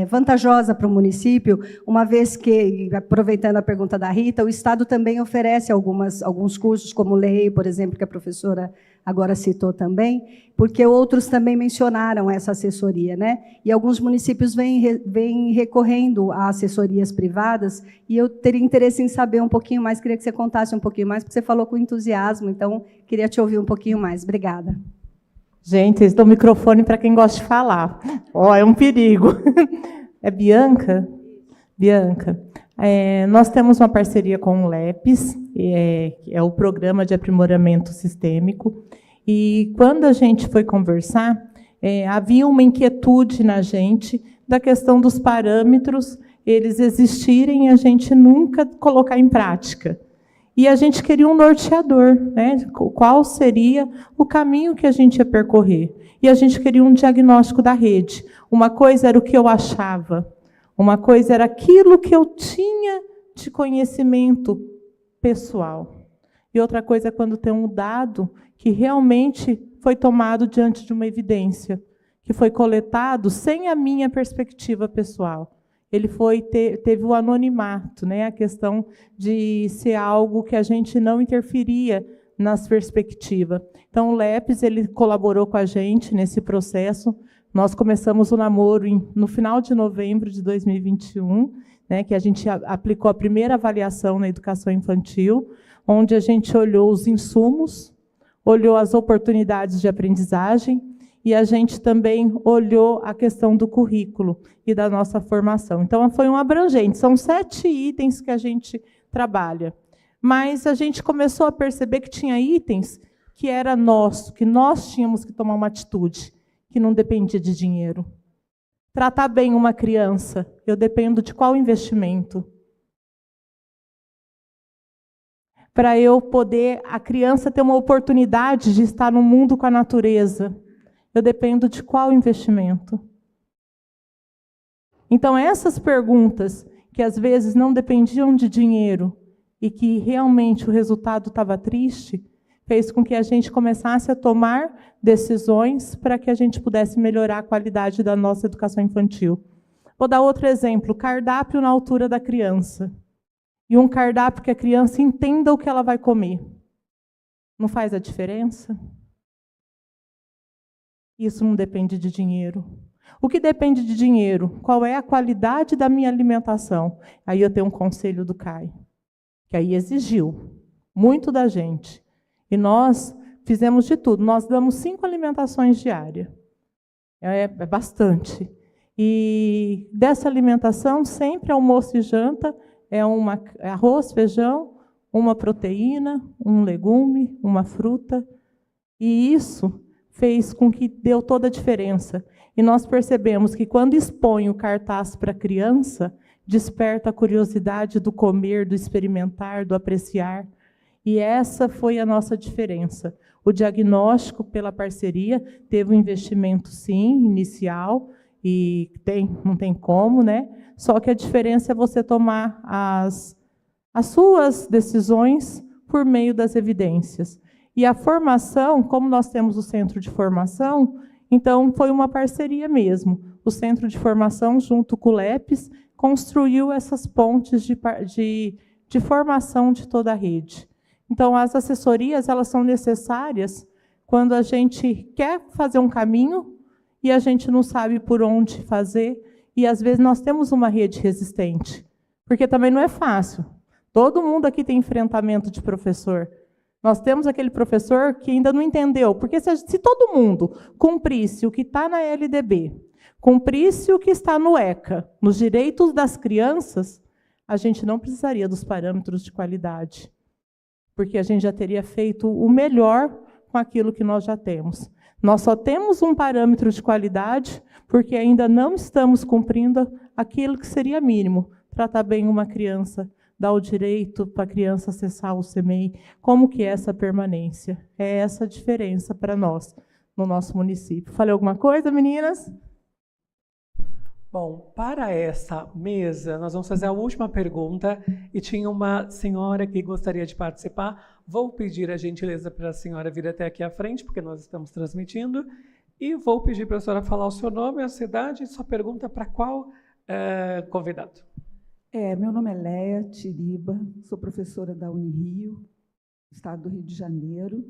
vantajosa para o município, uma vez que, aproveitando a pergunta da Rita, o Estado também oferece alguns cursos, como LEI, por exemplo, que a professora agora citou também, porque outros também mencionaram essa assessoria, né? E alguns municípios vêm recorrendo a assessorias privadas, e eu teria interesse em saber um pouquinho mais, queria que você contasse um pouquinho mais, porque você falou com entusiasmo, então queria te ouvir um pouquinho mais. Obrigada. Gente, eles dão microfone para quem gosta de falar. É um perigo. É Bianca? Bianca. Nós temos uma parceria com o LEPS, é o Programa de Aprimoramento Sistêmico, e quando a gente foi conversar, havia uma inquietude na gente da questão dos parâmetros, eles existirem e a gente nunca colocar em prática. E a gente queria um norteador, né? Qual seria o caminho que a gente ia percorrer. E a gente queria um diagnóstico da rede. Uma coisa era o que eu achava, uma coisa era aquilo que eu tinha de conhecimento pessoal. E outra coisa é quando tem um dado que realmente foi tomado diante de uma evidência, que foi coletado sem a minha perspectiva pessoal. Ele teve o anonimato, né? A questão de ser algo que a gente não interferia nas perspectivas. Então, o LEPS ele colaborou com a gente nesse processo. Nós começamos o namoro no final de novembro de 2021, né, que a gente aplicou a primeira avaliação na educação infantil, onde a gente olhou os insumos, olhou as oportunidades de aprendizagem, e a gente também olhou a questão do currículo e da nossa formação. Então, foi um abrangente. São 7 itens que a gente trabalha. Mas a gente começou a perceber que tinha itens que era nosso, que nós tínhamos que tomar uma atitude, que não dependia de dinheiro. Tratar bem uma criança, eu dependo de qual investimento? Para eu poder, a criança ter uma oportunidade de estar no mundo com a natureza, eu dependo de qual investimento? Então, essas perguntas, que às vezes não dependiam de dinheiro e que realmente o resultado estava triste, fez com que a gente começasse a tomar decisões para que a gente pudesse melhorar a qualidade da nossa educação infantil. Vou dar outro exemplo, cardápio na altura da criança. E um cardápio que a criança entenda o que ela vai comer. Não faz a diferença? Isso não depende de dinheiro. O que depende de dinheiro? Qual é a qualidade da minha alimentação? Aí eu tenho um conselho do CAI, que aí exigiu muito da gente. E nós fizemos de tudo. Nós damos 5 alimentações diárias. É bastante. E dessa alimentação, sempre almoço e janta, é arroz, feijão, uma proteína, um legume, uma fruta, e isso fez com que deu toda a diferença. E nós percebemos que quando expõe o cartaz para a criança, desperta a curiosidade do comer, do experimentar, do apreciar. E essa foi a nossa diferença. O diagnóstico, pela parceria, teve um investimento, sim, inicial, e não tem como, né? Só que a diferença é você tomar as suas decisões por meio das evidências. E a formação, como nós temos o centro de formação, então foi uma parceria mesmo. O centro de formação, junto com o LEPES, construiu essas pontes de formação de toda a rede. Então, as assessorias, elas são necessárias quando a gente quer fazer um caminho e a gente não sabe por onde fazer, e às vezes nós temos uma rede resistente, porque também não é fácil. Todo mundo aqui tem enfrentamento de professor. Nós temos aquele professor que ainda não entendeu, porque se todo mundo cumprisse o que está na LDB, cumprisse o que está no ECA, nos direitos das crianças, a gente não precisaria dos parâmetros de qualidade, porque a gente já teria feito o melhor com aquilo que nós já temos. Nós só temos um parâmetro de qualidade porque ainda não estamos cumprindo aquilo que seria mínimo, tratar bem uma criança, dar o direito para a criança acessar o CMEI. Como que é essa permanência? É essa a diferença para nós, no nosso município. Falei alguma coisa, meninas? Bom, para essa mesa, nós vamos fazer a última pergunta, e tinha uma senhora que gostaria de participar. Vou pedir a gentileza para a senhora vir até aqui à frente, porque nós estamos transmitindo, e vou pedir para a senhora falar o seu nome, a cidade e sua pergunta para qual convidado. Meu nome é Léa Tiriba, sou professora da Unirio, estado do Rio de Janeiro,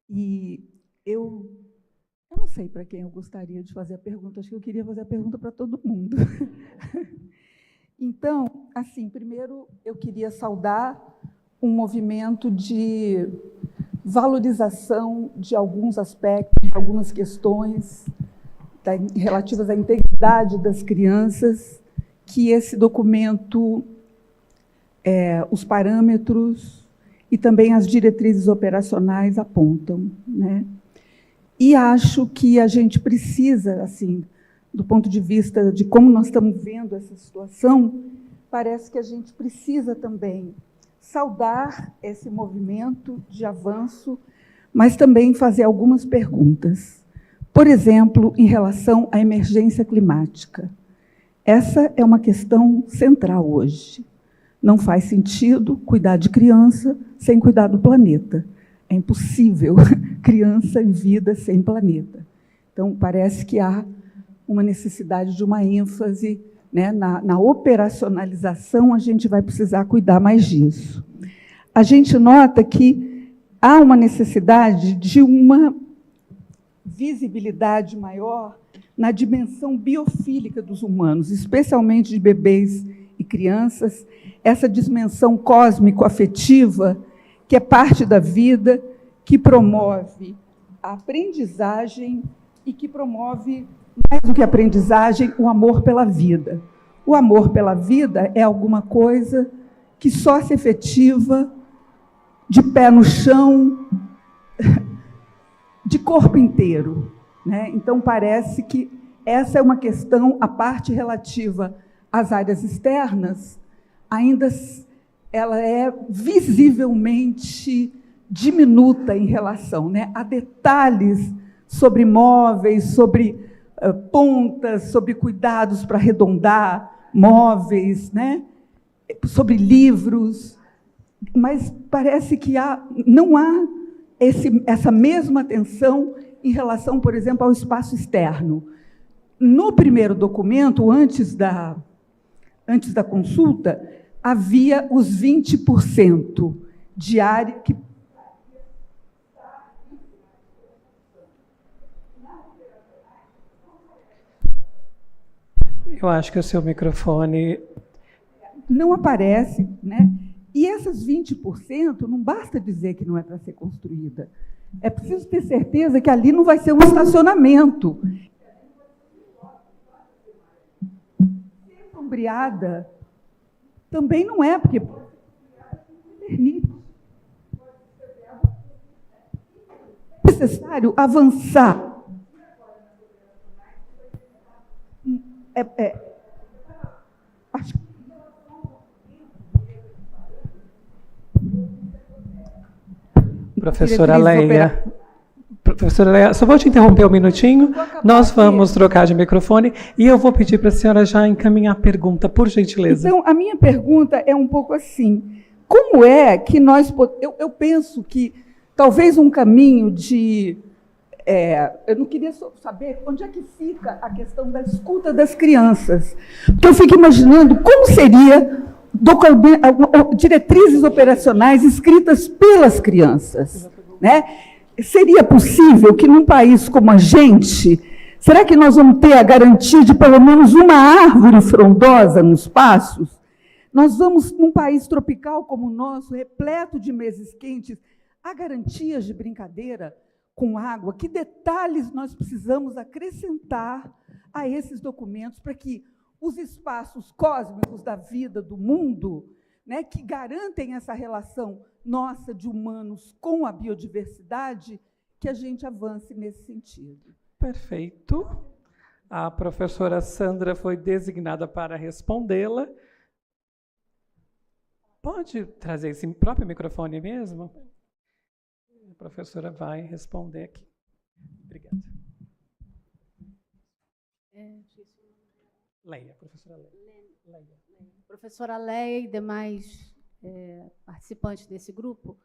e eu não sei para quem eu gostaria de fazer a pergunta, acho que eu queria fazer a pergunta para todo mundo. Então, assim, primeiro eu queria saudar um movimento de valorização de alguns aspectos, algumas questões relativas à integridade das crianças, que esse documento, os parâmetros e também as diretrizes operacionais apontam, né? E acho que a gente precisa, assim, do ponto de vista de como nós estamos vendo essa situação, parece que a gente precisa também saudar esse movimento de avanço, mas também fazer algumas perguntas. Por exemplo, em relação à emergência climática. Essa é uma questão central hoje. Não faz sentido cuidar de criança sem cuidar do planeta. É impossível criança e vida sem planeta. Então, parece que há uma necessidade de uma ênfase, né, na operacionalização, a gente vai precisar cuidar mais disso. A gente nota que há uma necessidade de uma visibilidade maior na dimensão biofílica dos humanos, especialmente de bebês e crianças, essa dimensão cósmico-afetiva, que é parte da vida, que promove a aprendizagem e que promove, mais do que a aprendizagem, o amor pela vida. O amor pela vida é alguma coisa que só se efetiva de pé no chão, de corpo inteiro, né? Então, parece que essa é uma questão, a parte relativa às áreas externas, ainda ela é visivelmente diminuta em relação, né, a detalhes sobre móveis, sobre pontas, sobre cuidados para arredondar móveis, né, sobre livros, mas parece que não há essa mesma atenção em relação, por exemplo, ao espaço externo. No primeiro documento, antes da consulta, havia os 20% de área que... Eu acho que o seu microfone... Não aparece, né? E essas 20%, não basta dizer que não é para ser construída. É preciso ter certeza que ali não vai ser um estacionamento. Ser sombreada também não é, porque permite. necessário avançar. Acho que Professora Leia, só vou te interromper um minutinho. Nós vamos trocar de microfone e eu vou pedir para a senhora já encaminhar a pergunta, por gentileza. Então, a minha pergunta é um pouco assim: como é que nós... Eu penso que talvez um caminho de... eu não queria saber onde é que fica a questão da escuta das crianças. Porque eu fico imaginando como seria diretrizes operacionais escritas pelas crianças, né? Seria possível que, num país como a gente, será que nós vamos ter a garantia de pelo menos uma árvore frondosa nos passos? Nós vamos, num país tropical como o nosso, repleto de meses quentes, há garantias de brincadeira com água? Que detalhes nós precisamos acrescentar a esses documentos para que os espaços cósmicos da vida, do mundo, né, que garantem essa relação nossa de humanos com a biodiversidade, que a gente avance nesse sentido. Perfeito. A professora Sandra foi designada para respondê-la. Pode trazer esse próprio microfone mesmo? A professora vai responder aqui. Obrigada. Leia, professora Leia. Professora Leia e demais participantes desse grupo,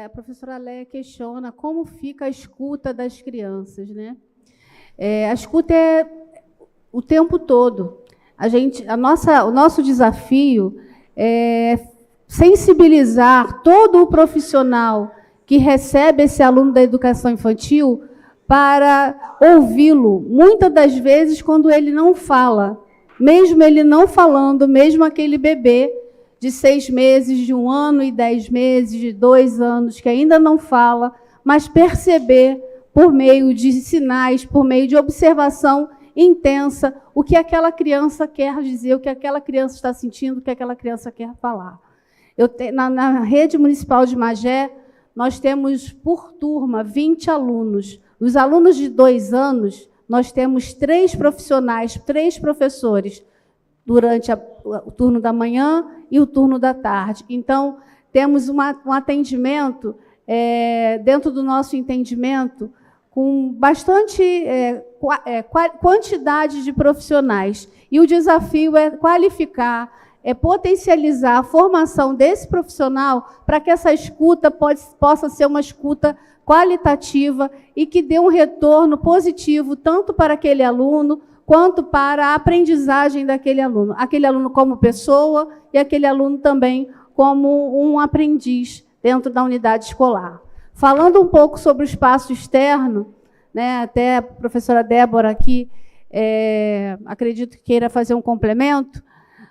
a professora Leia questiona como fica a escuta das crianças, né? A escuta é o tempo todo. O nosso desafio é sensibilizar todo o profissional que recebe esse aluno da educação infantil para ouvi-lo, muitas das vezes quando ele não fala, mesmo ele não falando, mesmo aquele bebê de 6 meses, de 1 ano e 10 meses, de 2 anos, que ainda não fala, mas perceber, por meio de sinais, por meio de observação intensa, o que aquela criança quer dizer, o que aquela criança está sentindo, o que aquela criança quer falar. Na rede municipal de Magé, nós temos, por turma, 20 alunos. Os alunos de 2 anos, nós temos 3 profissionais, 3 professores, durante o turno da manhã e o turno da tarde. Então, temos um atendimento, dentro do nosso entendimento, com bastante quantidade de profissionais. E o desafio é qualificar, potencializar a formação desse profissional para que essa escuta possa ser uma escuta qualitativa e que dê um retorno positivo tanto para aquele aluno quanto para a aprendizagem daquele aluno como pessoa e aquele aluno também como um aprendiz dentro da unidade escolar. Falando um pouco sobre o espaço externo, né, até a professora Débora aqui, acredito que queira fazer um complemento,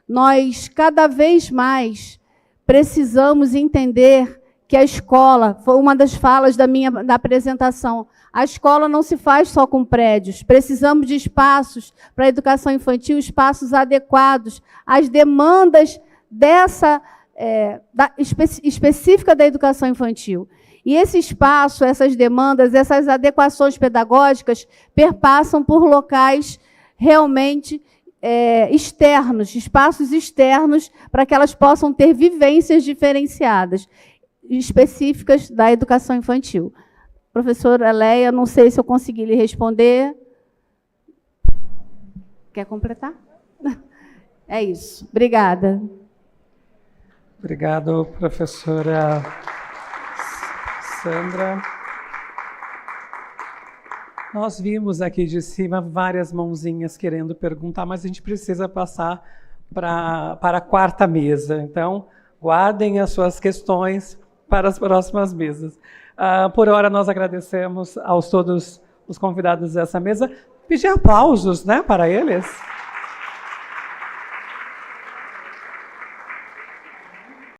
nós cada vez mais precisamos entender que a escola, foi uma das falas da apresentação, a escola não se faz só com prédios, precisamos de espaços para a educação infantil, espaços adequados às demandas específica da educação infantil. E esse espaço, essas demandas, essas adequações pedagógicas perpassam por locais realmente externos, espaços externos, para que elas possam ter vivências diferenciadas, específicas da educação infantil. Professora Leia, não sei se eu consegui lhe responder. Quer completar? É isso. Obrigada. Obrigado, professora Sandra. Nós vimos aqui de cima várias mãozinhas querendo perguntar, mas a gente precisa passar para a 4ª mesa. Então, guardem as suas questões para as próximas mesas. Por hora, nós agradecemos aos todos os convidados dessa mesa. Pedir aplausos, né, para eles.